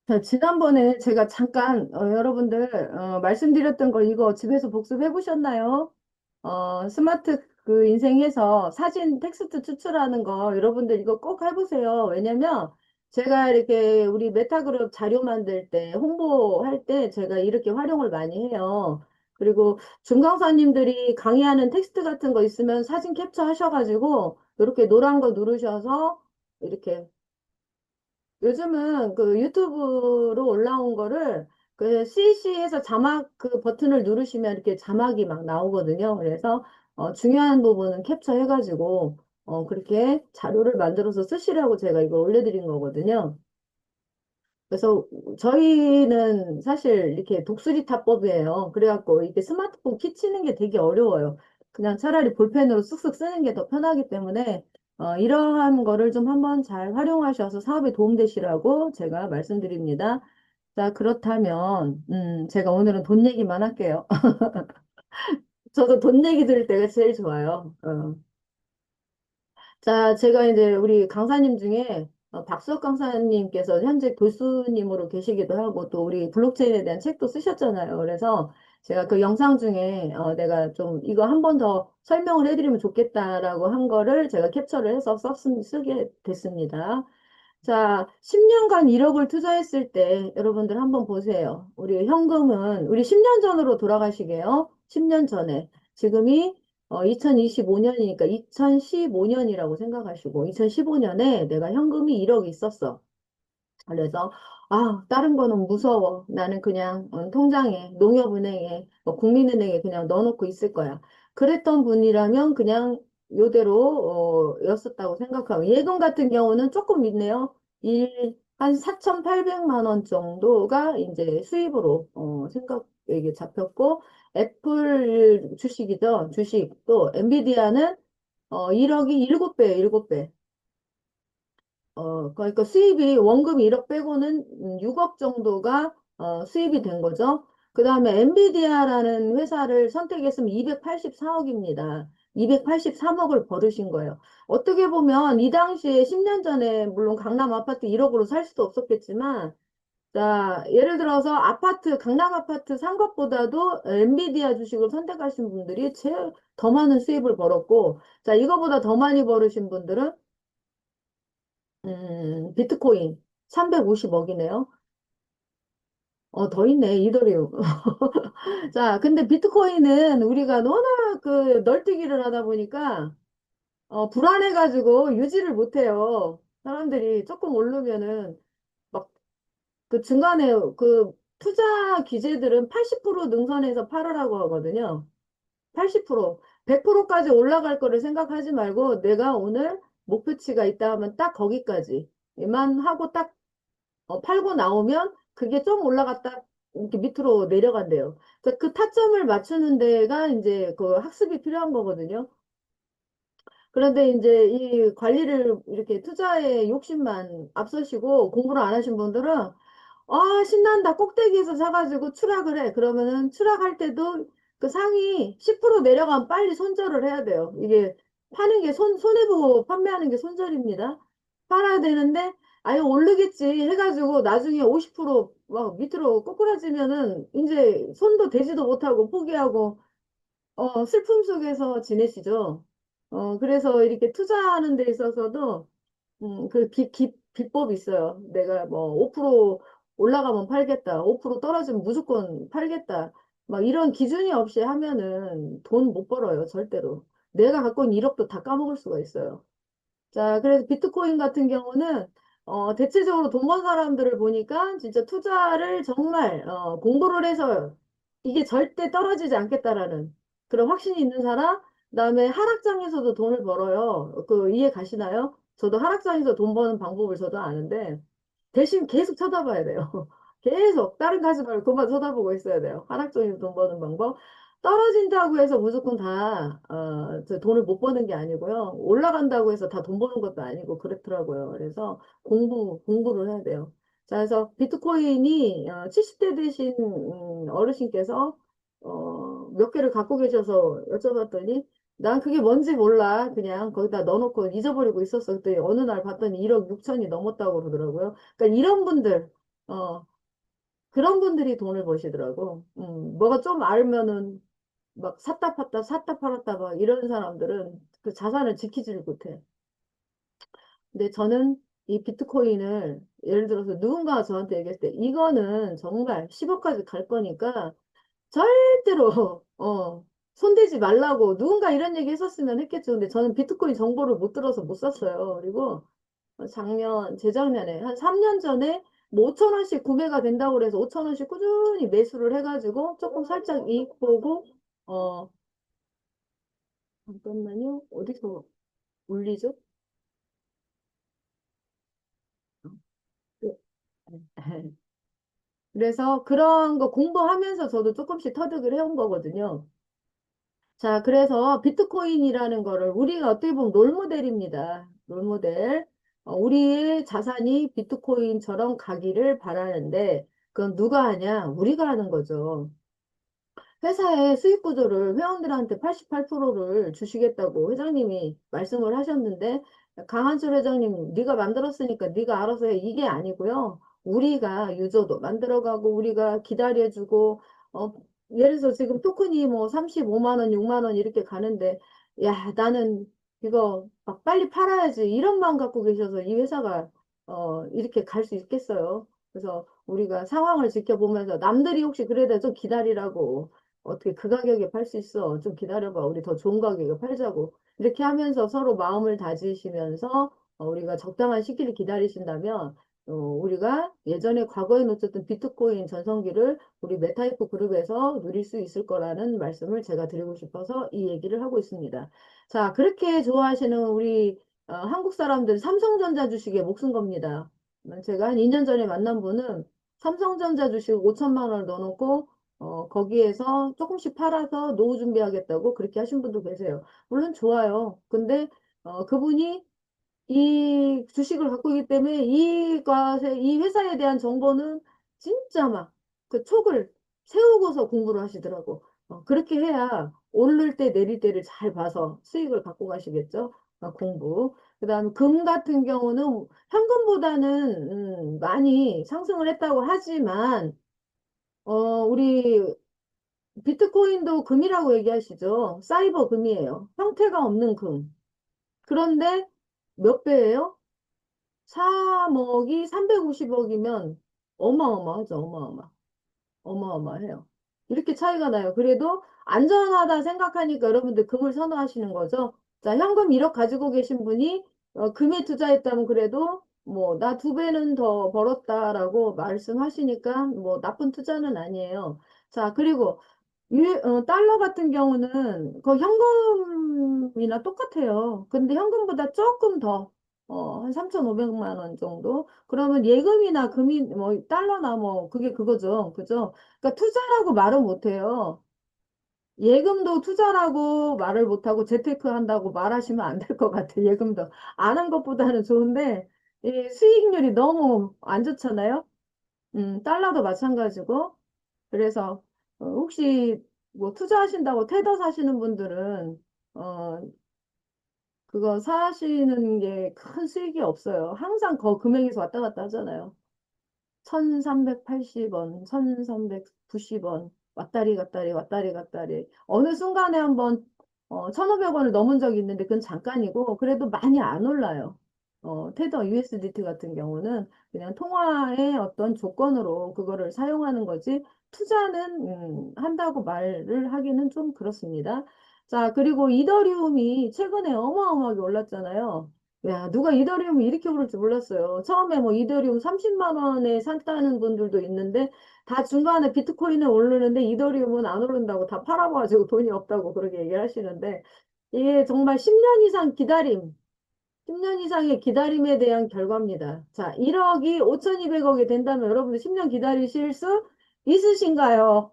자, 지난번에 제가 잠깐 여러분들 말씀드렸던 거 이거 집에서 복습해 보셨나요? 스마트 그 인생에서 사진 텍스트 추출하는 거 여러분들 이거 꼭 해보세요. 왜냐면 제가 이렇게 우리 메타그룹 자료 만들 때 홍보할 때 제가 이렇게 활용을 많이 해요. 그리고 중강사님들이 강의하는 텍스트 같은 거 있으면 사진 캡처 하셔가지고 이렇게 노란 거 누르셔서 이렇게 요즘은 그 유튜브로 올라온 거를 그 CC에서 자막 그 버튼을 누르시면 이렇게 자막이 막 나오거든요. 그래서 중요한 부분은 캡처해가지고 그렇게 자료를 만들어서 쓰시라고 제가 이거 올려드린 거거든요. 그래서 저희는 사실 이렇게 독수리 타법이에요. 그래갖고 이게 스마트폰 키 치는 게 되게 어려워요. 그냥 차라리 볼펜으로 쓱쓱 쓰는 게 더 편하기 때문에 이러한 거를 좀 한번 잘 활용하셔서 사업에 도움되시라고 제가 말씀드립니다. 자, 그렇다면 제가 오늘은 돈 얘기만 할게요. 저도 돈 얘기 들을 때가 제일 좋아요. 자, 제가 이제 우리 강사님 중에 박수혁 강사님께서 현재 교수님으로 계시기도 하고 또 우리 블록체인에 대한 책도 쓰셨잖아요. 그래서 제가 그 영상 중에 내가 좀 이거 한 번 더 설명을 해드리면 좋겠다라고 한 거를 제가 캡처를 해서 쓰게 됐습니다. 자, 10년간 1억을 투자했을 때 여러분들 한번 보세요. 우리 현금은 우리 10년 전으로 돌아가시게요. 10년 전에. 지금이 2025년이니까 2015년이라고 생각하시고 2015년에 내가 현금이 1억 있었어. 그래서 다른 거는 무서워. 나는 그냥 통장에, 농협은행에, 뭐 국민은행에 그냥 넣어놓고 있을 거야. 그랬던 분이라면 그냥 요대로 였었다고 생각하고 예금 같은 경우는 조금 있네요. 한 4,800만 원 정도가 이제 수입으로 이게 잡혔고 애플 주식이죠. 주식 또 엔비디아는 1억이 7배예요. 7배. 그러니까 수입이 원금 1억 빼고는 6억 정도가 수입이 된 거죠. 그 다음에 엔비디아라는 회사를 선택했으면 284억입니다. 283억을 벌으신 거예요. 어떻게 보면 이 당시에 10년 전에 물론 강남 아파트 1억으로 살 수도 없었겠지만 자, 예를 들어서 강남 아파트 산 것보다도 엔비디아 주식을 선택하신 분들이 제일 더 많은 수입을 벌었고 자, 이거보다 더 많이 벌으신 분들은 비트코인 350억이네요. 더 있네, 이더리움. 자, 근데 비트코인은 우리가 워낙 그 널뛰기를 하다 보니까 불안해가지고 유지를 못해요. 사람들이 조금 오르면은 막 그 중간에 그 투자 기재들은 80% 능선에서 팔으라고 하거든요. 80%, 100%까지 올라갈 거를 생각하지 말고 내가 오늘 목표치가 있다 하면 딱 거기까지만 하고 딱 팔고 나오면 그게 좀 올라갔다 이렇게 밑으로 내려간대요. 그 타점을 맞추는 데가 이제 그 학습이 필요한 거거든요. 그런데 이제 이 관리를 이렇게 투자에 욕심만 앞서시고 공부를 안 하신 분들은 신난다. 꼭대기에서 사가지고 추락을 해. 그러면은 추락할 때도 그 상위 10% 내려가면 빨리 손절을 해야 돼요. 이게 파는 게 손해보고 판매하는 게 손절입니다. 팔아야 되는데, 아예 오르겠지 해가지고 나중에 50%막 밑으로 꼬꾸라지면은 이제 손도 대지도 못하고 포기하고, 슬픔 속에서 지내시죠. 그래서 이렇게 투자하는 데 있어서도 비법이 있어요. 내가 뭐 5% 올라가면 팔겠다. 5% 떨어지면 무조건 팔겠다. 막 이런 기준이 없이 하면은 돈 못 벌어요. 절대로. 내가 갖고 있는 1억도 다 까먹을 수가 있어요. 자, 그래서 비트코인 같은 경우는 대체적으로 돈 번 사람들을 보니까 진짜 투자를 정말 공부를 해서 이게 절대 떨어지지 않겠다라는 그런 확신이 있는 사람, 그다음에 하락장에서도 돈을 벌어요. 그 이해 가시나요? 저도 하락장에서 돈 버는 방법을 저도 아는데 대신 계속 쳐다봐야 돼요. 계속 다른 거 하지 말고 그만 쳐다보고 있어야 돼요. 하락장에서 돈 버는 방법. 떨어진다고 해서 무조건 다 저 돈을 못 버는 게 아니고요. 올라간다고 해서 다 돈 버는 것도 아니고 그렇더라고요. 그래서 공부를 해야 돼요. 자, 그래서 비트코인이 70대 되신 어르신께서 몇 개를 갖고 계셔서 여쭤봤더니 난 그게 뭔지 몰라. 그냥 거기다 넣어놓고 잊어버리고 있었어. 그때 어느 날 봤더니 1억 6천이 넘었다고 그러더라고요. 그러니까 이런 분들, 그런 분들이 돈을 버시더라고. 뭐가 좀 알면은 막 샀다 팔았다 샀다 팔았다 막 이런 사람들은 그 자산을 지키지를 못해. 근데 저는 이 비트코인을 예를 들어서 누군가가 저한테 얘기했을 때 이거는 정말 10억까지 갈 거니까 절대로 손대지 말라고 누군가 이런 얘기 했었으면 했겠죠. 근데 저는 비트코인 정보를 못 들어서 못 샀어요. 그리고 재작년에, 한 3년 전에 뭐 5천 원씩 구매가 된다고 그래서 5천 원씩 꾸준히 매수를 해가지고 조금 살짝 이익 보고, 어, 잠깐만요. 어디서 울리죠? 그래서 그런 거 공부하면서 저도 조금씩 터득을 해온 거거든요. 자, 그래서 비트코인이라는 거를 우리가 어떻게 보면 롤모델입니다. 롤모델. 우리의 자산이 비트코인처럼 가기를 바라는데, 그건 누가 하냐? 우리가 하는 거죠. 회사의 수익 구조를 회원들한테 88%를 주시겠다고 회장님이 말씀을 하셨는데, 강한철 회장님, 네가 만들었으니까 네가 알아서 해. 이게 아니고요. 우리가 유저도 만들어가고 우리가 기다려주고, 어, 예를 들어서 지금 토큰이 뭐 35만 원, 6만 원 이렇게 가는데, 야, 나는 이거 막 빨리 팔아야지. 이런 마음 갖고 계셔서 이 회사가 이렇게 갈 수 있겠어요. 그래서 우리가 상황을 지켜보면서 남들이 혹시 그래도 좀 기다리라고, 어떻게 그 가격에 팔 수 있어? 좀 기다려봐. 우리 더 좋은 가격에 팔자고. 이렇게 하면서 서로 마음을 다지시면서 우리가 적당한 시기를 기다리신다면 우리가 예전에 과거에 놓쳤던 비트코인 전성기를 우리 메타이프 그룹에서 누릴 수 있을 거라는 말씀을 제가 드리고 싶어서 이 얘기를 하고 있습니다. 자, 그렇게 좋아하시는 우리 한국 사람들 삼성전자 주식에 목숨 겁니다. 제가 한 2년 전에 만난 분은 삼성전자 주식 5천만 원을 넣어놓고 거기에서 조금씩 팔아서 노후 준비하겠다고 그렇게 하신 분도 계세요. 물론 좋아요. 근데 그분이 이 주식을 갖고 있기 때문에 이 회사에 대한 정보는 진짜 막 그 촉을 세우고서 공부를 하시더라고. 그렇게 해야 오를 때 내릴 때를 잘 봐서 수익을 갖고 가시겠죠. 공부. 그다음 금 같은 경우는 현금보다는 많이 상승을 했다고 하지만 우리 비트코인도 금이라고 얘기하시죠. 사이버 금이에요. 형태가 없는 금. 그런데 몇 배예요? 3억이 350억이면 어마어마하죠. 어마어마해요. 이렇게 차이가 나요. 그래도 안전하다 생각하니까 여러분들 금을 선호하시는 거죠. 자, 현금 1억 가지고 계신 분이 금에 투자했다면 그래도 뭐 나 2배는 더 벌었다라고 말씀하시니까 뭐 나쁜 투자는 아니에요. 자, 그리고 달러 같은 경우는 그 현금이나 똑같아요. 근데 현금보다 조금 더, 한 3,500만 원 정도? 그러면 예금이나 금이, 뭐, 달러나 뭐, 그게 그거죠. 그죠? 그러니까 투자라고 말은 못해요. 예금도 투자라고 말을 못하고 재테크 한다고 말하시면 안 될 것 같아요. 예금도. 아는 것보다는 좋은데, 이 수익률이 너무 안 좋잖아요. 달러도 마찬가지고. 그래서 혹시 뭐 투자하신다고 테더 사시는 분들은 어 그거 사시는 게 큰 수익이 없어요. 항상 그 금액에서 왔다 갔다 하잖아요. 1380원, 1390원, 왔다리 갔다리, 왔다리 갔다리. 어느 순간에 한번 1500원을 넘은 적이 있는데 그건 잠깐이고 그래도 많이 안 올라요. 테더 USDT 같은 경우는 그냥 통화의 어떤 조건으로 그거를 사용하는 거지 투자는 한다고 말을 하기는 좀 그렇습니다. 자, 그리고 이더리움이 최근에 어마어마하게 올랐잖아요. 야, 누가 이더리움이 이렇게 오를 줄 몰랐어요. 처음에 뭐 이더리움 30만 원에 샀다는 분들도 있는데 다 중간에 비트코인에 오르는데 이더리움은 안 오른다고 다 팔아봐가지고 돈이 없다고 그렇게 얘기를 하시는데 이게 정말 10년 이상 기다림, 10년 이상의 기다림에 대한 결과입니다. 자, 1억이 5,200억이 된다면 여러분들 10년 기다리실 수 있으신가요?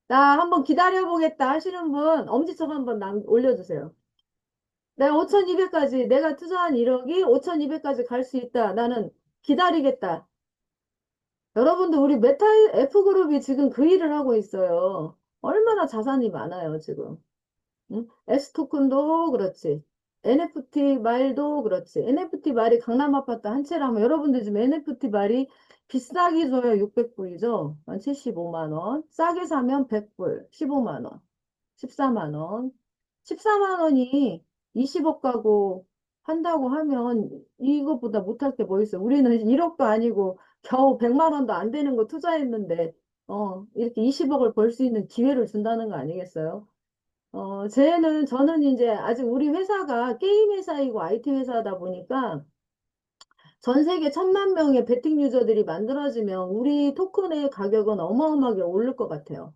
나 한번 기다려보겠다 하시는 분 엄지척 한번 올려주세요. 내가 5,200까지, 내가 투자한 1억이 5,200까지 갈 수 있다. 나는 기다리겠다. 여러분들, 우리 메타 F그룹이 지금 그 일을 하고 있어요. 얼마나 자산이 많아요, 지금. 응? S토큰도 그렇지. NFT 말도 그렇지. NFT 말이 강남 아파트 한 채라면 여러분들 지금 NFT 말이 비싸게 줘요. 600불이죠. 한 75만 원. 싸게 사면 100불, 15만 원, 14만 원. 14만 원이 20억 가고 한다고 하면 이것보다 못할 게 뭐 있어. 우리는 1억도 아니고 겨우 100만 원도 안 되는 거 투자했는데 이렇게 20억을 벌 수 있는 기회를 준다는 거 아니겠어요? 저는 이제 아직 우리 회사가 게임 회사이고 IT 회사다 보니까 전 세계 1,000만 명의 베팅 유저들이 만들어지면 우리 토큰의 가격은 어마어마하게 오를 것 같아요.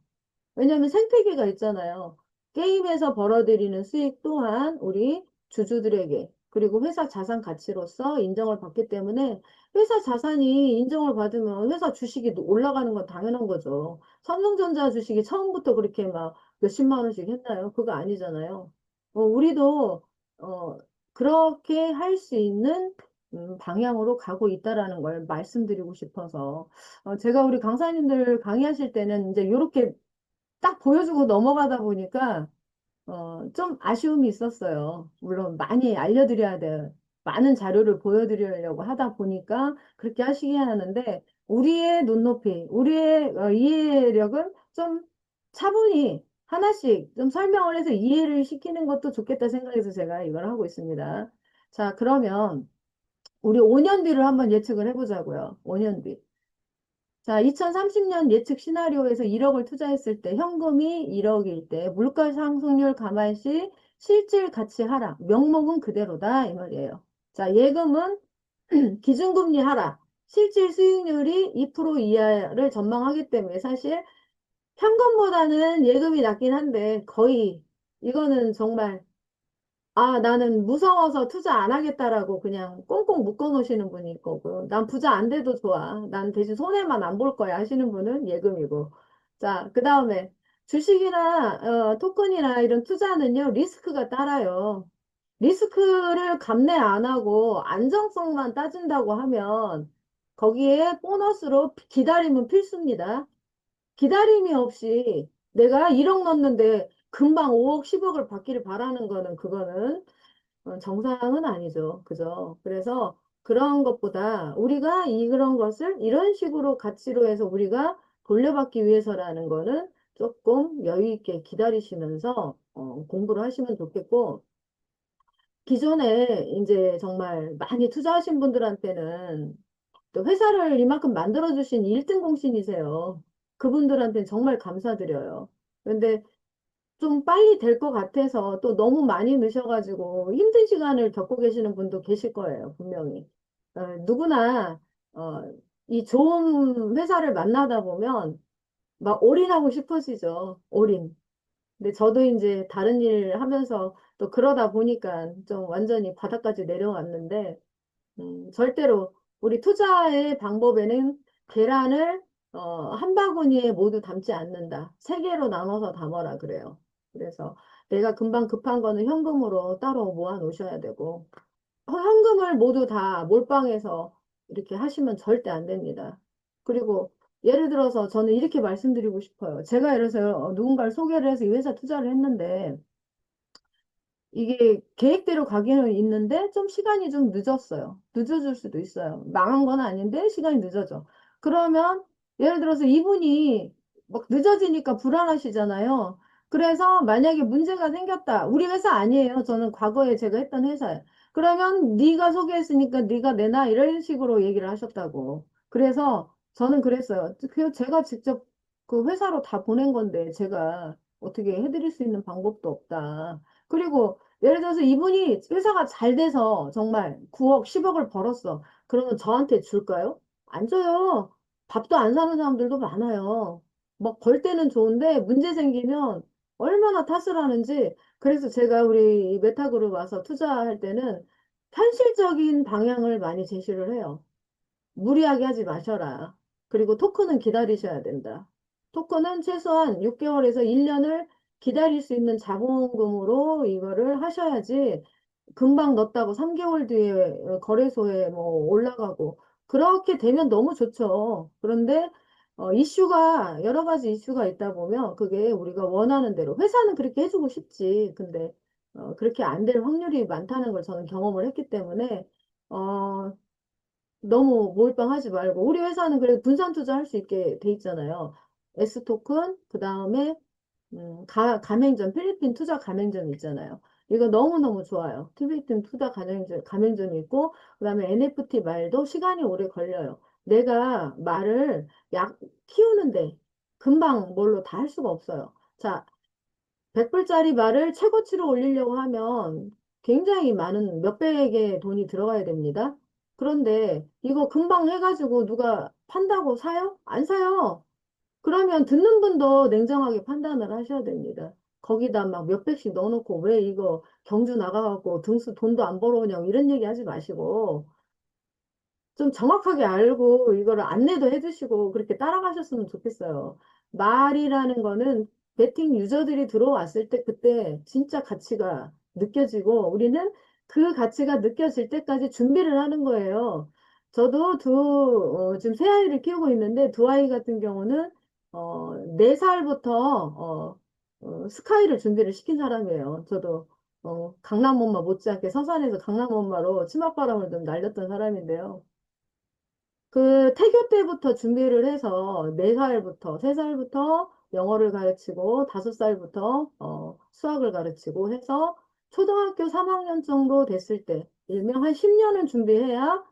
왜냐하면 생태계가 있잖아요. 게임에서 벌어들이는 수익 또한 우리 주주들에게 그리고 회사 자산 가치로서 인정을 받기 때문에 회사 자산이 인정을 받으면 회사 주식이 올라가는 건 당연한 거죠. 삼성전자 주식이 처음부터 그렇게 막 몇십만 원씩 했나요? 그거 아니잖아요. 우리도 어, 그렇게 할 수 있는 방향으로 가고 있다라는 걸 말씀드리고 싶어서 제가 우리 강사님들 강의하실 때는 이제 이렇게 딱 보여주고 넘어가다 보니까 좀 아쉬움이 있었어요. 물론 많이 알려드려야 돼요. 많은 자료를 보여드리려고 하다 보니까 그렇게 하시게 하는데 우리의 눈높이, 우리의 이해력은 좀 차분히 하나씩 좀 설명을 해서 이해를 시키는 것도 좋겠다 생각해서 제가 이걸 하고 있습니다. 자, 그러면 우리 5년 뒤를 한번 예측을 해보자고요. 5년 뒤. 자, 2030년 예측 시나리오에서 1억을 투자했을 때 현금이 1억일 때 물가 상승률 감안 시 실질 가치 하락, 명목은 그대로다 이 말이에요. 자, 예금은 기준금리 하락, 실질 수익률이 2% 이하를 전망하기 때문에 사실 현금보다는 예금이 낫긴 한데 거의 이거는 정말 나는 무서워서 투자 안 하겠다라고 그냥 꽁꽁 묶어 놓으시는 분이 거고, 난 부자 안 돼도 좋아. 난 대신 손해만 안 볼 거야 하시는 분은 예금이고. 자, 그 다음에 주식이나 토큰이나 이런 투자는요, 리스크가 따라요. 리스크를 감내 안 하고 안정성만 따진다고 하면 거기에 보너스로 기다림은 필수입니다. 기다림이 없이 내가 1억 넣었는데 금방 5억, 10억을 받기를 바라는 거는 그거는 정상은 아니죠. 그죠? 그래서 그런 것보다 우리가 그런 것을 이런 식으로 가치로 해서 우리가 돌려받기 위해서라는 거는 조금 여유 있게 기다리시면서 공부를 하시면 좋겠고 기존에 이제 정말 많이 투자하신 분들한테는 또 회사를 이만큼 만들어주신 1등 공신이세요. 그분들한테는 정말 감사드려요. 근데 좀 빨리 될 것 같아서 또 너무 많이 넣으셔가지고 힘든 시간을 겪고 계시는 분도 계실 거예요, 분명히. 누구나, 어, 이 좋은 회사를 만나다 보면 막 올인하고 싶으시죠, 올인. 근데 저도 이제 다른 일 하면서 또 그러다 보니까 좀 완전히 바닥까지 내려왔는데, 절대로 우리 투자의 방법에는 계란을 한 바구니에 모두 담지 않는다. 세 개로 나눠서 담아라 그래요. 그래서 내가 금방 급한 거는 현금으로 따로 모아 놓으셔야 되고 현금을 모두 다 몰빵해서 이렇게 하시면 절대 안 됩니다. 그리고 예를 들어서 저는 이렇게 말씀드리고 싶어요. 제가 예를 들어서 누군가를 소개를 해서 이 회사 투자를 했는데 이게 계획대로 가기는 있는데 좀 시간이 좀 늦었어요. 늦어질 수도 있어요. 망한 건 아닌데 시간이 늦어져. 그러면 예를 들어서 이분이 막 늦어지니까 불안하시잖아요. 그래서 만약에 문제가 생겼다. 우리 회사 아니에요. 저는 과거에 제가 했던 회사예요. 그러면 네가 소개했으니까 네가 내놔 이런 식으로 얘기를 하셨다고. 그래서 저는 그랬어요. 제가 직접 그 회사로 다 보낸 건데 제가 어떻게 해드릴 수 있는 방법도 없다. 그리고 예를 들어서 이분이 회사가 잘 돼서 정말 9억, 10억을 벌었어. 그러면 저한테 줄까요? 안 줘요. 밥도 안 사는 사람들도 많아요. 막 벌 때는 좋은데 문제 생기면 얼마나 탓을 하는지. 그래서 제가 우리 메타그룹 와서 투자할 때는 현실적인 방향을 많이 제시를 해요. 무리하게 하지 마셔라. 그리고 토큰은 기다리셔야 된다. 토큰은 최소한 6개월에서 1년을 기다릴 수 있는 자본금으로 이거를 하셔야지 금방 넣었다고 3개월 뒤에 거래소에 뭐 올라가고 그렇게 되면 너무 좋죠. 그런데 이슈가 여러 가지 이슈가 있다 보면 그게 우리가 원하는 대로 회사는 그렇게 해주고 싶지. 근데 그렇게 안 될 확률이 많다는 걸 저는 경험을 했기 때문에 어, 너무 몰빵하지 말고 우리 회사는 그래도 분산 투자할 수 있게 돼 있잖아요. S토큰 그다음에 가맹점 필리핀 투자 가맹점 있잖아요. 이거 너무너무 좋아요. 필리핀 투자 가맹점이 있고 그다음에 NFT 말도 시간이 오래 걸려요. 내가 말을 약 키우는데 금방 뭘로 다 할 수가 없어요. 자, 100불짜리 말을 최고치로 올리려고 하면 굉장히 많은 몇백의 돈이 들어가야 됩니다. 그런데 이거 금방 해가지고 누가 판다고 사요? 안 사요. 그러면 듣는 분도 냉정하게 판단을 하셔야 됩니다. 거기다 막 몇백씩 넣어놓고 왜 이거 경주 나가갖고 등수 돈도 안 벌어오냐고 이런 얘기 하지 마시고 좀 정확하게 알고 이거를 안내도 해주시고 그렇게 따라가셨으면 좋겠어요. 말이라는 거는 베팅 유저들이 들어왔을 때 그때 진짜 가치가 느껴지고 우리는 그 가치가 느껴질 때까지 준비를 하는 거예요. 저도 지금 세 아이를 키우고 있는데 두 아이 같은 경우는 4살부터 스카이를 준비를 시킨 사람이에요. 저도 강남 엄마 못지않게 서산에서 강남 엄마로 치맛바람을 좀 날렸던 사람인데요. 그 태교 때부터 준비를 해서 4살부터, 3살부터 영어를 가르치고 5살부터 수학을 가르치고 해서 초등학교 3학년 정도 됐을 때 일명 한 10년은 준비해야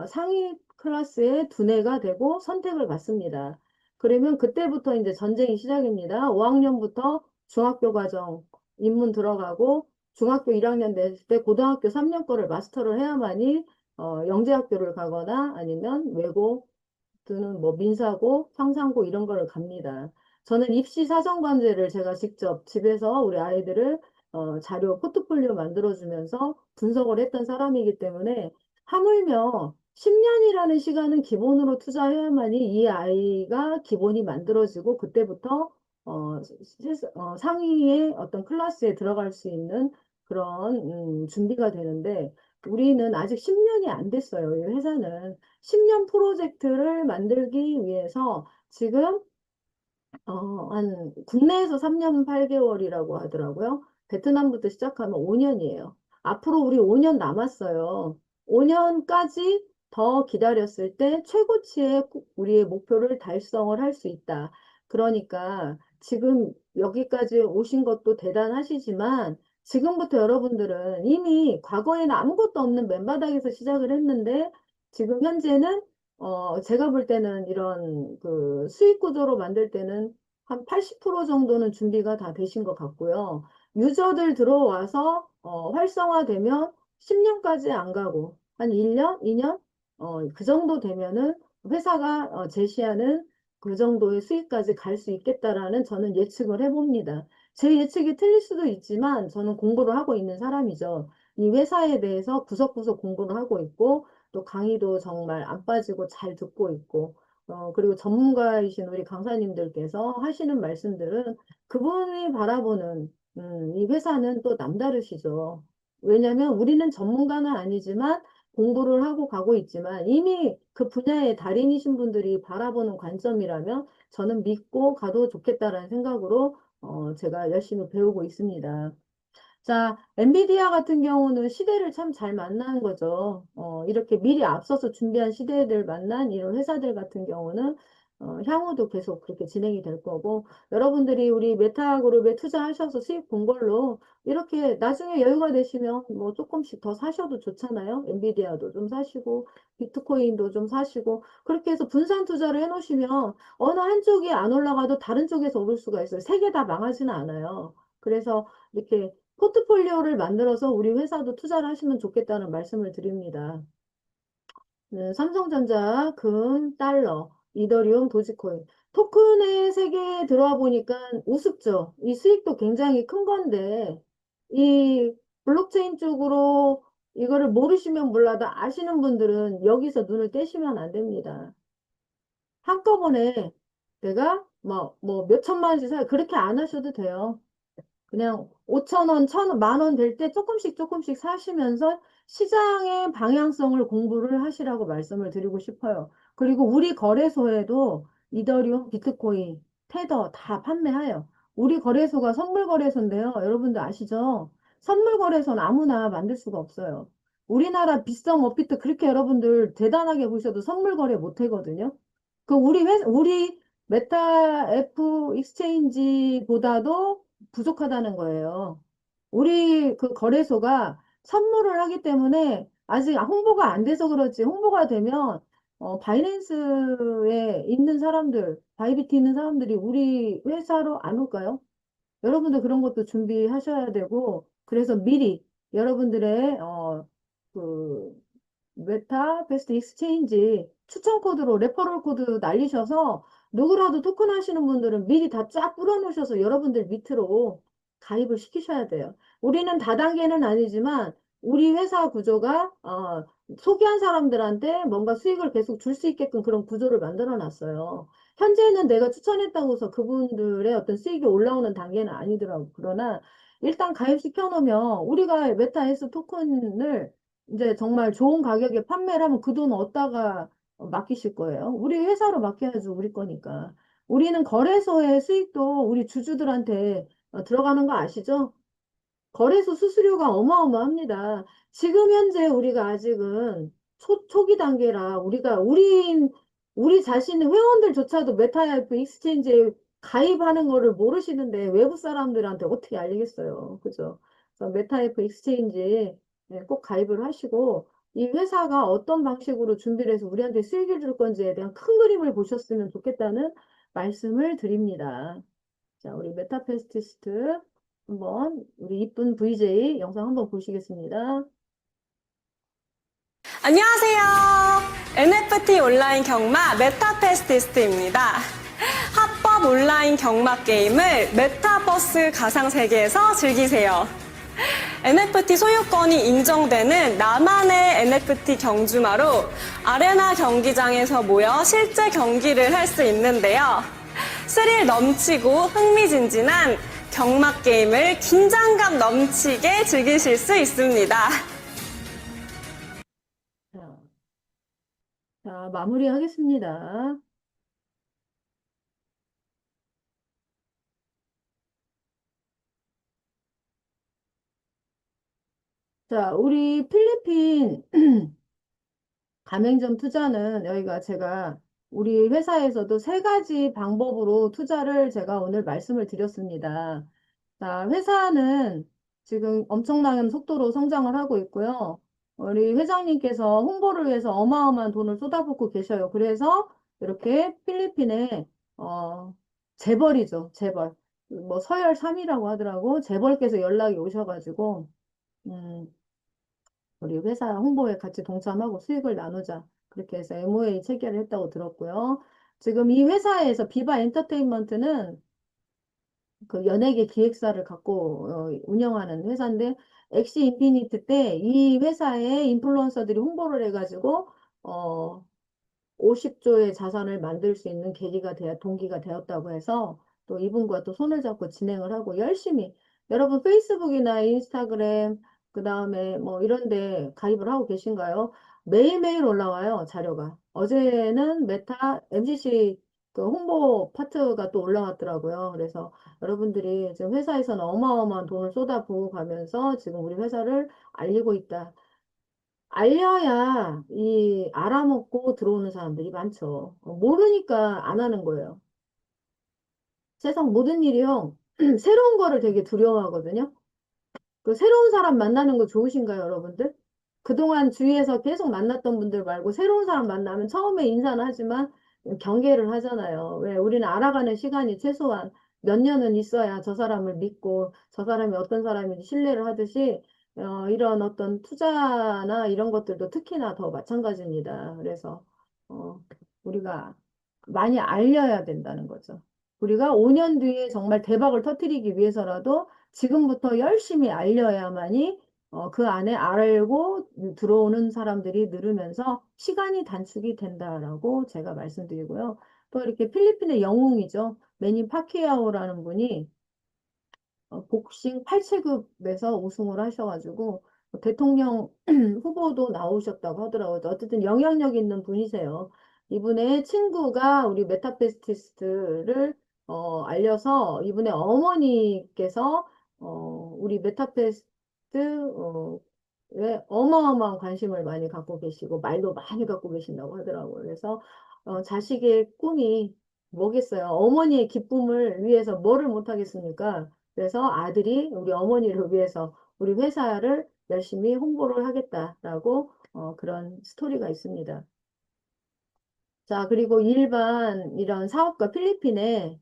상위 클래스에 두뇌가 되고 선택을 받습니다. 그러면 그때부터 이제 전쟁이 시작입니다. 5학년부터 중학교 과정 입문 들어가고 중학교 1학년 됐을 때 고등학교 3년 거를 마스터를 해야만이 영재학교를 가거나 아니면 외고 또는 뭐 민사고, 상상고 이런 거를 갑니다. 저는 입시 사정관제를 제가 직접 집에서 우리 아이들을 자료 포트폴리오 만들어주면서 분석을 했던 사람이기 때문에 하물며 10년이라는 시간은 기본으로 투자해야만이 이 아이가 기본이 만들어지고 그때부터 상위의 어떤 클래스에 들어갈 수 있는 그런 준비가 되는데 우리는 아직 10년이 안 됐어요. 이 회사는 10년 프로젝트를 만들기 위해서 지금 국내에서 3년 8개월이라고 하더라고요. 베트남부터 시작하면 5년이에요. 앞으로 우리 5년 남았어요. 5년까지 더 기다렸을 때 최고치의 우리의 목표를 달성을 할 수 있다. 그러니까 지금 여기까지 오신 것도 대단하시지만 지금부터 여러분들은 이미 과거에는 아무것도 없는 맨바닥에서 시작을 했는데 지금 현재는 제가 볼 때는 이런 그 수익 구조로 만들 때는 한 80% 정도는 준비가 다 되신 것 같고요. 유저들 들어와서 활성화되면 10년까지 안 가고 한 1년, 2년 그 정도 되면은 회사가 제시하는 그 정도의 수익까지 갈 수 있겠다라는 저는 예측을 해봅니다. 제 예측이 틀릴 수도 있지만 저는 공부를 하고 있는 사람이죠. 이 회사에 대해서 구석구석 공부를 하고 있고 또 강의도 정말 안 빠지고 잘 듣고 있고 그리고 전문가이신 우리 강사님들께서 하시는 말씀들은 그분이 바라보는 이 회사는 또 남다르시죠. 왜냐하면 우리는 전문가는 아니지만 공부를 하고 가고 있지만 이미 그 분야의 달인이신 분들이 바라보는 관점이라면 저는 믿고 가도 좋겠다라는 생각으로 제가 열심히 배우고 있습니다. 자, 엔비디아 같은 경우는 시대를 참 잘 만나는 거죠. 이렇게 미리 앞서서 준비한 시대를 만난 이런 회사들 같은 경우는 향후도 계속 그렇게 진행이 될 거고, 여러분들이 우리 메타그룹에 투자하셔서 수익 본 걸로 이렇게 나중에 여유가 되시면 뭐 조금씩 더 사셔도 좋잖아요. 엔비디아도 좀 사시고, 비트코인도 좀 사시고, 그렇게 해서 분산 투자를 해놓으시면 어느 한쪽이 안 올라가도 다른 쪽에서 오를 수가 있어요. 세 개 다 망하지는 않아요. 그래서 이렇게 포트폴리오를 만들어서 우리 회사도 투자를 하시면 좋겠다는 말씀을 드립니다. 네, 삼성전자, 금, 달러, 이더리움, 도지코인. 토큰의 세계에 들어와 보니까 우습죠. 이 수익도 굉장히 큰 건데, 이 블록체인 쪽으로 이거를 모르시면 몰라도 아시는 분들은 여기서 눈을 떼시면 안 됩니다. 한꺼번에 내가 뭐 몇천만 원씩 그렇게 안 하셔도 돼요. 그냥 5천 원, 1,000원, 10,000원 될 때 조금씩 조금씩 사시면서 시장의 방향성을 공부를 하시라고 말씀을 드리고 싶어요. 그리고 우리 거래소에도 이더리움, 비트코인, 테더 다 판매해요. 우리 거래소가 선물 거래소인데요. 여러분들 아시죠? 선물 거래소는 아무나 만들 수가 없어요. 우리나라 비썸 업비트 그렇게 여러분들 대단하게 보셔도 선물 거래 못 하거든요. 우리 메타 F 익스체인지보다도 부족하다는 거예요. 우리 그 거래소가 선물을 하기 때문에 아직 홍보가 안 돼서 그렇지 홍보가 되면 바이낸스에 있는 사람들, 바이비티 있는 사람들이 우리 회사로 안 올까요? 여러분들 그런 것도 준비하셔야 되고, 그래서 미리 여러분들의, 그, 메타 베스트 익스체인지 추천 코드로 레퍼럴 코드 날리셔서 누구라도 토큰 하시는 분들은 미리 다 쫙 뿌려놓으셔서 여러분들 밑으로 가입을 시키셔야 돼요. 우리는 다단계는 아니지만 우리 회사 구조가 소개한 사람들한테 뭔가 수익을 계속 줄 수 있게끔 그런 구조를 만들어 놨어요. 현재는 내가 추천했다고 해서 그분들의 어떤 수익이 올라오는 단계는 아니더라고. 그러나 일단 가입시켜 놓으면 우리가 메타에스 토큰을 이제 정말 좋은 가격에 판매를 하면 그 돈 어디다가 맡기실 거예요? 우리 회사로 맡겨야죠. 우리 거니까. 우리는 거래소의 수익도 우리 주주들한테 들어가는 거 아시죠? 거래소 수수료가 어마어마합니다. 지금 현재 우리가 아직은 초기 단계라 우리 자신의 회원들조차도 메타이프 익스체인지에 가입하는 거를 모르시는데 외부 사람들한테 어떻게 알리겠어요. 그죠? 그래서 메타이프 익스체인지 꼭 가입을 하시고 이 회사가 어떤 방식으로 준비를 해서 우리한테 수익을 줄 건지에 대한 큰 그림을 보셨으면 좋겠다는 말씀을 드립니다. 자, 우리 메타페스티스트 한번 우리 이쁜 VJ 영상 한번 보시겠습니다. 안녕하세요. NFT 온라인 경마 메타페스티스트입니다. 합법 온라인 경마 게임을 메타버스 가상세계에서 즐기세요. NFT 소유권이 인정되는 나만의 NFT 경주마로 아레나 경기장에서 모여 실제 경기를 할 수 있는데요. 스릴 넘치고 흥미진진한 경마 게임을 긴장감 넘치게 즐기실 수 있습니다. 자, 마무리하겠습니다. 자, 우리 필리핀 가맹점 투자는 여기가 제가 우리 회사에서도 세 가지 방법으로 투자를 제가 오늘 말씀을 드렸습니다. 자, 회사는 지금 엄청난 속도로 성장을 하고 있고요. 우리 회장님께서 홍보를 위해서 어마어마한 돈을 쏟아붓고 계셔요. 그래서 이렇게 필리핀에 재벌이죠, 재벌. 뭐 서열 3위라고 하더라고. 재벌께서 연락이 오셔가지고 우리 회사 홍보에 같이 동참하고 수익을 나누자. 그렇게 해서 MOA 체결을 했다고 들었고요. 지금 이 회사에서 비바 엔터테인먼트는 그 연예계 기획사를 갖고 운영하는 회사인데 엑시 인피니트 때 이 회사의 인플루언서들이 홍보를 해가지고 50조의 자산을 만들 수 있는 계기가 동기가 되었다고 해서 또 이분과 또 손을 잡고 진행을 하고 열심히 여러분 페이스북이나 인스타그램 그 다음에 뭐 이런 데 가입을 하고 계신가요? 매일매일 올라와요, 자료가. 어제는 메타 MCC 그 홍보 파트가 또 올라왔더라고요. 그래서 여러분들이 지금 회사에서는 어마어마한 돈을 쏟아부어 가면서 지금 우리 회사를 알리고 있다. 알려야 알아먹고 들어오는 사람들이 많죠. 모르니까 안 하는 거예요. 세상 모든 일이요. 새로운 거를 되게 두려워하거든요. 그 새로운 사람 만나는 거 좋으신가요, 여러분들? 그동안 주위에서 계속 만났던 분들 말고 새로운 사람 만나면 처음에 인사는 하지만 경계를 하잖아요. 왜? 우리는 알아가는 시간이 최소한 몇 년은 있어야 저 사람을 믿고 저 사람이 어떤 사람인지 신뢰를 하듯이 이런 어떤 투자나 이런 것들도 특히나 더 마찬가지입니다. 그래서 우리가 많이 알려야 된다는 거죠. 우리가 5년 뒤에 정말 대박을 터뜨리기 위해서라도 지금부터 열심히 알려야만이 그 안에 알고 들어오는 사람들이 늘으면서 시간이 단축이 된다라고 제가 말씀드리고요. 또 이렇게 필리핀의 영웅이죠. 매니 파키아오라는 분이 복싱 8체급에서 우승을 하셔가지고 대통령 후보도 나오셨다고 하더라고요. 어쨌든 영향력 있는 분이세요. 이분의 친구가 우리 메타페스티스트를 알려서 이분의 어머니께서 우리 메타페스트 에 어마어마한 관심을 많이 갖고 계시고 말도 많이 갖고 계신다고 하더라고요. 그래서 자식의 꿈이 뭐겠어요? 어머니의 기쁨을 위해서 뭐를 못하겠습니까? 그래서 아들이 우리 어머니를 위해서 우리 회사를 열심히 홍보를 하겠다라고 그런 스토리가 있습니다. 자, 그리고 일반 이런 사업가 필리핀에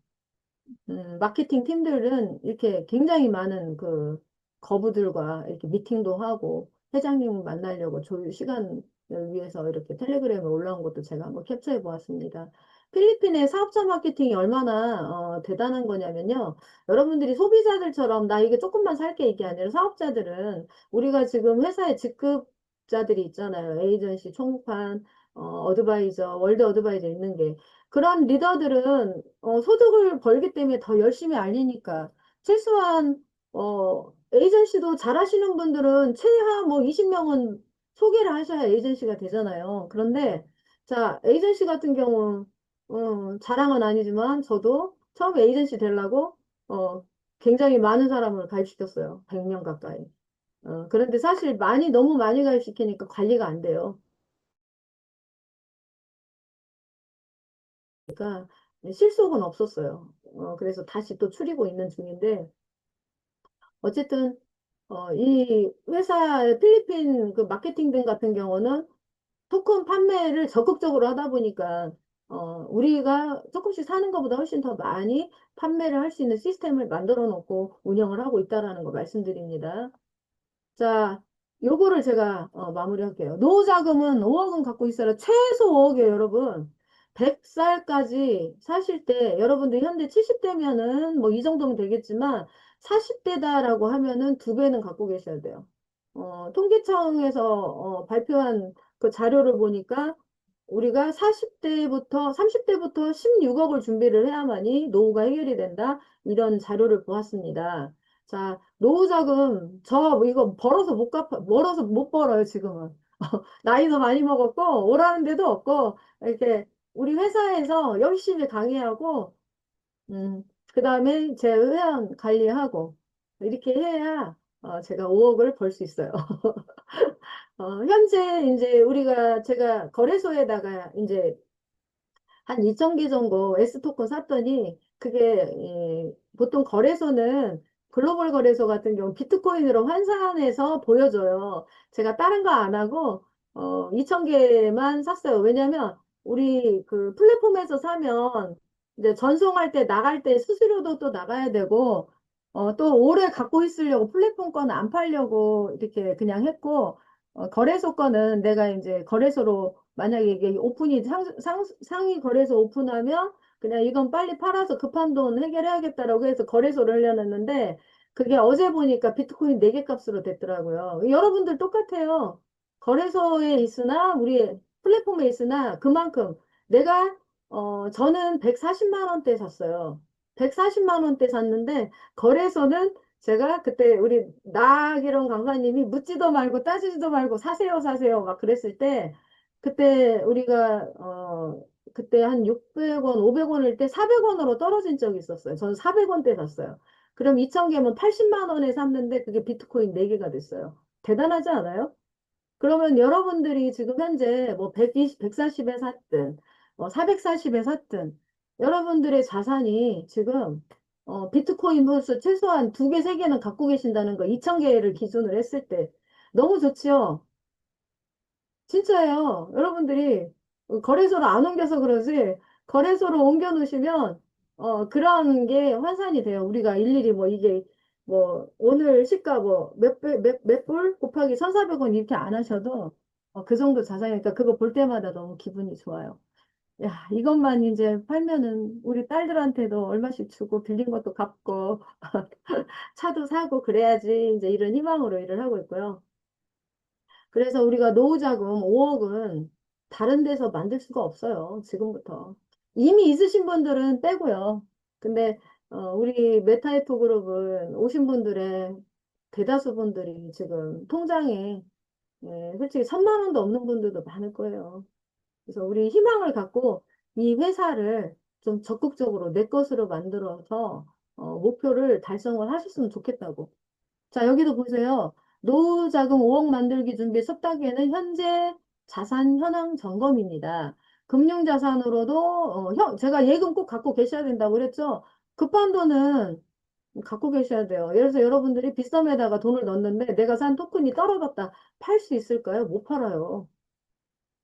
마케팅 팀들은 이렇게 굉장히 많은 그 거부들과 이렇게 미팅도 하고 회장님 만나려고 조율 시간을 위해서 이렇게 텔레그램에 올라온 것도 제가 한번 캡처해 보았습니다. 필리핀의 사업자 마케팅이 얼마나 대단한 거냐면요. 여러분들이 소비자들처럼 나 이게 조금만 살게 이게 아니라 사업자들은 우리가 지금 회사의 직급자들이 있잖아요. 에이전시, 총판, 어드바이저, 월드 어드바이저 있는 게 그런 리더들은 소득을 벌기 때문에 더 열심히 알리니까 최소한 에이전시도 잘하시는 분들은 최하 뭐 20명은 소개를 하셔야 에이전시가 되잖아요. 그런데 자 에이전시 같은 경우 자랑은 아니지만 저도 처음에 에이전시 되려고 어, 굉장히 많은 사람을 가입시켰어요. 100명 가까이. 그런데 사실 너무 많이 가입시키니까 관리가 안 돼요. 그러니까 실속은 없었어요. 그래서 다시 또 추리고 있는 중인데 어쨌든 이 회사 필리핀 그 마케팅등 같은 경우는 토큰 판매를 적극적으로 하다 보니까 우리가 조금씩 사는 것보다 훨씬 더 많이 판매를 할 수 있는 시스템을 만들어 놓고 운영을 하고 있다라는 거 말씀드립니다. 자, 요거를 제가 마무리할게요. 노후자금은 5억은 갖고 있어라. 최소 5억이에요, 여러분. 100살까지 사실 때 여러분들 현재 70대면은 뭐 이 정도면 되겠지만 40대다라고 하면은 2배는 갖고 계셔야 돼요. 통계청에서 발표한 그 자료를 보니까 우리가 40대부터 30대부터 16억을 준비를 해야만이 노후가 해결이 된다. 이런 자료를 보았습니다. 자, 노후자금 저 이거 벌어서 못 벌어요, 지금은. 나이도 많이 먹었고 오라는 데도 없고 이렇게 우리 회사에서 열심히 강의하고 그다음에 제 회원 관리하고 이렇게 해야 제가 5억을 벌 수 있어요. 현재 이제 제가 거래소에다가 이제 한 2,000개 정도 S토큰 샀더니 그게 보통 거래소는 글로벌 거래소 같은 경우 비트코인으로 환산해서 보여줘요. 제가 다른 거 안 하고 2,000개만 샀어요. 왜냐면 우리 그 플랫폼에서 사면 이제 전송할 때 나갈 때 수수료도 또 나가야 되고 또 오래 갖고 있으려고 플랫폼 거는 안 팔려고 이렇게 그냥 했고 거래소 거는 내가 이제 거래소로 만약에 이게 오픈이 상위 거래소 오픈하면 그냥 이건 빨리 팔아서 급한 돈 해결해야겠다라고 해서 거래소를 하려놨는데 그게 어제 보니까 비트코인 4개 값으로 됐더라고요. 여러분들 똑같아요. 거래소에 있으나 우리 플랫폼에 있으나 그만큼 내가 저는 140만 원대 샀어요. 140만 원대 샀는데 거래소는 제가 그때 우리 나기령 강사님이 묻지도 말고 따지지도 말고 사세요 사세요 막 그랬을 때 그때 우리가 그때 한 600원 500원일 때 400원으로 떨어진 적이 있었어요. 저는 400원대 샀어요. 그럼 2,000개면 80만 원에 샀는데 그게 비트코인 4개가 됐어요. 대단하지 않아요? 그러면 여러분들이 지금 현재 뭐 140에 샀든 440에 샀든 여러분들의 자산이 지금 비트코인 벌써 최소한 2개, 3개는 갖고 계신다는 거 2,000개를 기준으로 했을 때 너무 좋지요? 진짜예요. 여러분들이 거래소로 안 옮겨서 그러지 거래소로 옮겨 놓으시면 그런 게 환산이 돼요. 우리가 일일이 뭐 이게 뭐 오늘 시가 뭐 몇 불 곱하기 1,400원 이렇게 안 하셔도 그 정도 자산이니까 그거 볼 때마다 너무 기분이 좋아요. 야, 이것만 이제 팔면은 우리 딸들한테도 얼마씩 주고 빌린 것도 갚고 차도 사고 그래야지 이제 이런 희망으로 일을 하고 있고요. 그래서 우리가 노후자금 5억은 다른 데서 만들 수가 없어요. 지금부터. 이미 있으신 분들은 빼고요. 근데 우리 메타에프 그룹은 오신 분들의 대다수 분들이 지금 통장에 솔직히 1,000만 원도 없는 분들도 많을 거예요. 그래서 우리 희망을 갖고 이 회사를 좀 적극적으로 내 것으로 만들어서 목표를 달성을 하셨으면 좋겠다고. 자, 여기도 보세요. 노후 자금 5억 만들기 준비 첫 단계는 현재 자산 현황 점검입니다. 금융 자산으로도 제가 예금 꼭 갖고 계셔야 된다고 그랬죠. 급한 돈은 갖고 계셔야 돼요. 예를 들어서 여러분들이 빗썸에다가 돈을 넣었는데 내가 산 토큰이 떨어졌다. 팔 수 있을까요? 못 팔아요.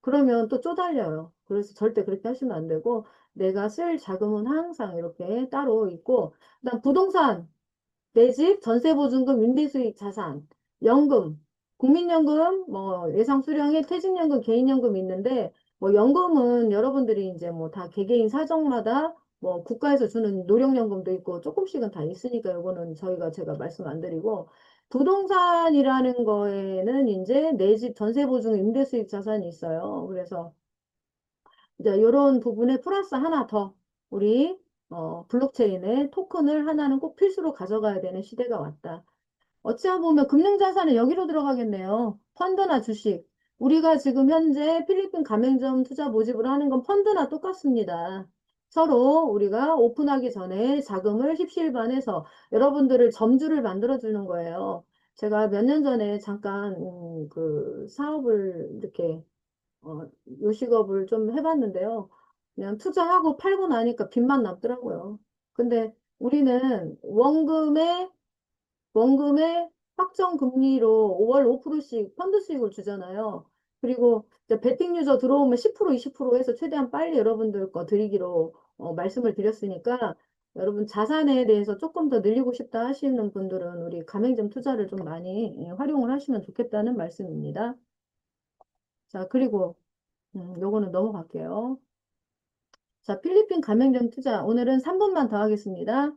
그러면 또 쪼달려요. 그래서 절대 그렇게 하시면 안 되고 내가 쓸 자금은 항상 이렇게 따로 있고, 그다음 부동산, 내 집, 전세보증금, 임대수익 자산, 연금, 국민연금, 뭐 예상 수령의 퇴직연금, 개인연금 있는데, 뭐 연금은 여러분들이 이제 뭐 다 개개인 사정마다 뭐 국가에서 주는 노령연금도 있고 조금씩은 다 있으니까 요거는 제가 말씀 안 드리고, 부동산이라는 거에는 이제 내 집 전세보증 임대수익 자산이 있어요. 그래서 이제 이런 부분에 플러스 하나 더 우리 블록체인에 토큰을 하나는 꼭 필수로 가져가야 되는 시대가 왔다. 어찌하 보면 금융자산은 여기로 들어가겠네요. 펀드나 주식. 우리가 지금 현재 필리핀 가맹점 투자 모집을 하는 건 펀드나 똑같습니다. 서로 우리가 오픈하기 전에 자금을 십시일반해서 여러분들을 점주를 만들어주는 거예요. 제가 몇 년 전에 잠깐 그 사업을 이렇게 요식업을 좀 해봤는데요. 그냥 투자하고 팔고 나니까 빚만 남더라고요. 근데 우리는 원금에 확정 금리로 5월 5%씩 펀드 수익을 주잖아요. 그리고 이제 베팅 유저 들어오면 10% 20% 해서 최대한 빨리 여러분들 거 드리기로 말씀을 드렸으니까 여러분 자산에 대해서 조금 더 늘리고 싶다 하시는 분들은 우리 가맹점 투자를 좀 많이 활용을 하시면 좋겠다는 말씀입니다. 자, 그리고 요거는 넘어갈게요. 자, 필리핀 가맹점 투자. 오늘은 3분만 더 하겠습니다.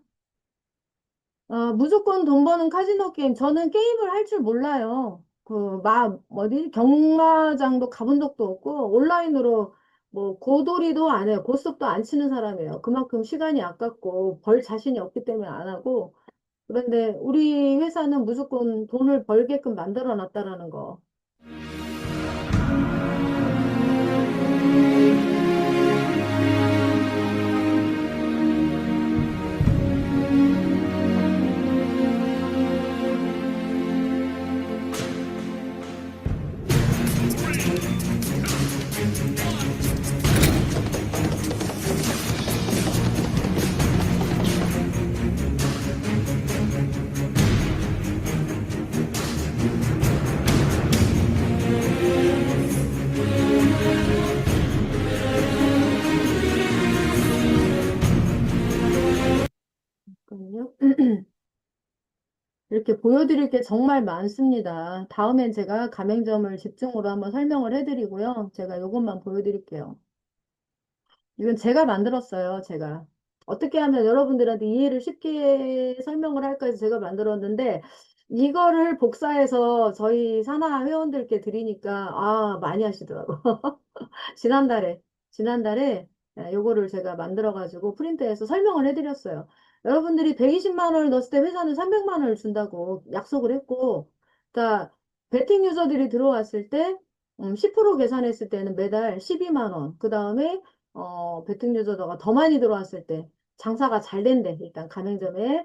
무조건 돈 버는 카지노 게임. 저는 게임을 할 줄 몰라요. 경마장도 가본 적도 없고, 온라인으로 뭐, 고돌이도 안 해요. 고스톱도 안 치는 사람이에요. 그만큼 시간이 아깝고, 벌 자신이 없기 때문에 안 하고. 그런데 우리 회사는 무조건 돈을 벌게끔 만들어 놨다라는 거. 잠깐만요. 이렇게 보여드릴 게 정말 많습니다. 다음엔 제가 가맹점을 집중으로 한번 설명을 해드리고요. 제가 이것만 보여드릴게요. 이건 제가 만들었어요, 제가. 어떻게 하면 여러분들한테 이해를 쉽게 설명을 할까 해서 제가 만들었는데, 이거를 복사해서 저희 산하 회원들께 드리니까, 많이 하시더라고. 지난달에 요거를 제가 만들어가지고 프린트해서 설명을 해드렸어요. 여러분들이 120만 원을 넣었을 때 회사는 300만 원을 준다고 약속을 했고, 그러니까 베팅 유저들이 들어왔을 때 10% 계산했을 때는 매달 12만 원, 그 다음에 베팅 유저가 더 많이 들어왔을 때 장사가 잘 된대. 일단 가맹점에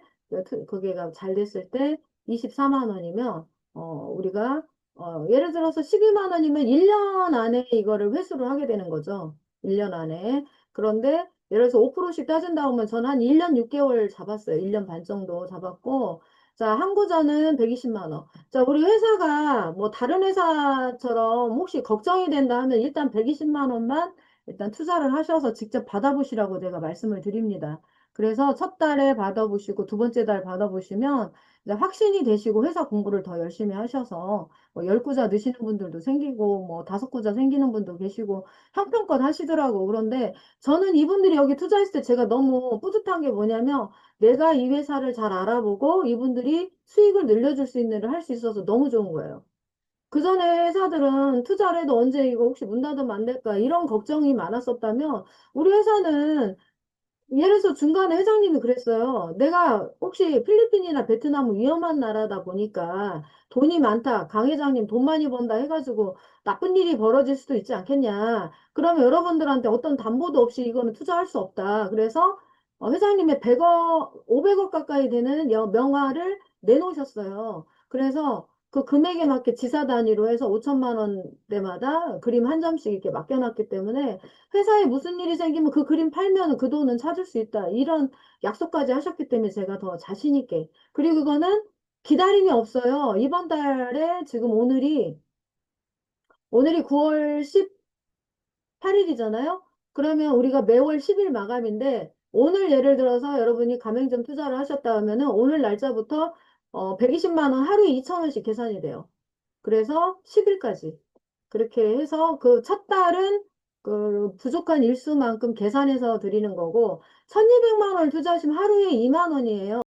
그게가 잘 됐을 때 24만 원이면 우리가 예를 들어서 12만 원이면 1년 안에 이거를 회수를 하게 되는 거죠. 1년 안에. 그런데 예를 들어서 5%씩 따진다 하면 저는 한 1년 6개월 잡았어요. 1년 반 정도 잡았고. 자, 한구전은 120만 원. 자, 우리 회사가 뭐 다른 회사처럼 혹시 걱정이 된다 하면 일단 120만 원만 일단 투자를 하셔서 직접 받아보시라고 제가 말씀을 드립니다. 그래서 첫 달에 받아보시고 두 번째 달 받아보시면 이제 확신이 되시고 회사 공부를 더 열심히 하셔서 뭐 10구자 넣으시는 분들도 생기고 뭐 5구자 생기는 분도 계시고 형편껏 하시더라고. 그런데 저는 이분들이 여기 투자했을 때 제가 너무 뿌듯한 게 뭐냐면 내가 이 회사를 잘 알아보고 이분들이 수익을 늘려줄 수 있는 일을 할 수 있어서 너무 좋은 거예요. 그 전에 회사들은 투자를 해도 언제 이거 혹시 문 닫으면 안 될까 이런 걱정이 많았었다면 우리 회사는 예를 들어서 중간에 회장님이 그랬어요. 내가 혹시 필리핀이나 베트남은 위험한 나라다 보니까 돈이 많다. 강 회장님 돈 많이 번다 해가지고 나쁜 일이 벌어질 수도 있지 않겠냐. 그러면 여러분들한테 어떤 담보도 없이 이거는 투자할 수 없다. 그래서 회장님의 100억, 500억 가까이 되는 명화를 내놓으셨어요. 그래서 그 금액에 맞게 지사 단위로 해서 5천만 원대마다 그림 한 점씩 이렇게 맡겨놨기 때문에 회사에 무슨 일이 생기면 그 그림 팔면 그 돈은 찾을 수 있다. 이런 약속까지 하셨기 때문에 제가 더 자신 있게. 그리고 그거는 기다림이 없어요. 이번 달에 지금 오늘이 9월 18일이잖아요. 그러면 우리가 매월 10일 마감인데 오늘 예를 들어서 여러분이 가맹점 투자를 하셨다 하면은 오늘 날짜부터 120만 원 하루에 2,000원씩 계산이 돼요. 그래서 10일까지. 그렇게 해서 그 첫 달은 그 부족한 일수만큼 계산해서 드리는 거고 1,200만 원을 투자하시면 하루에 2만 원이에요.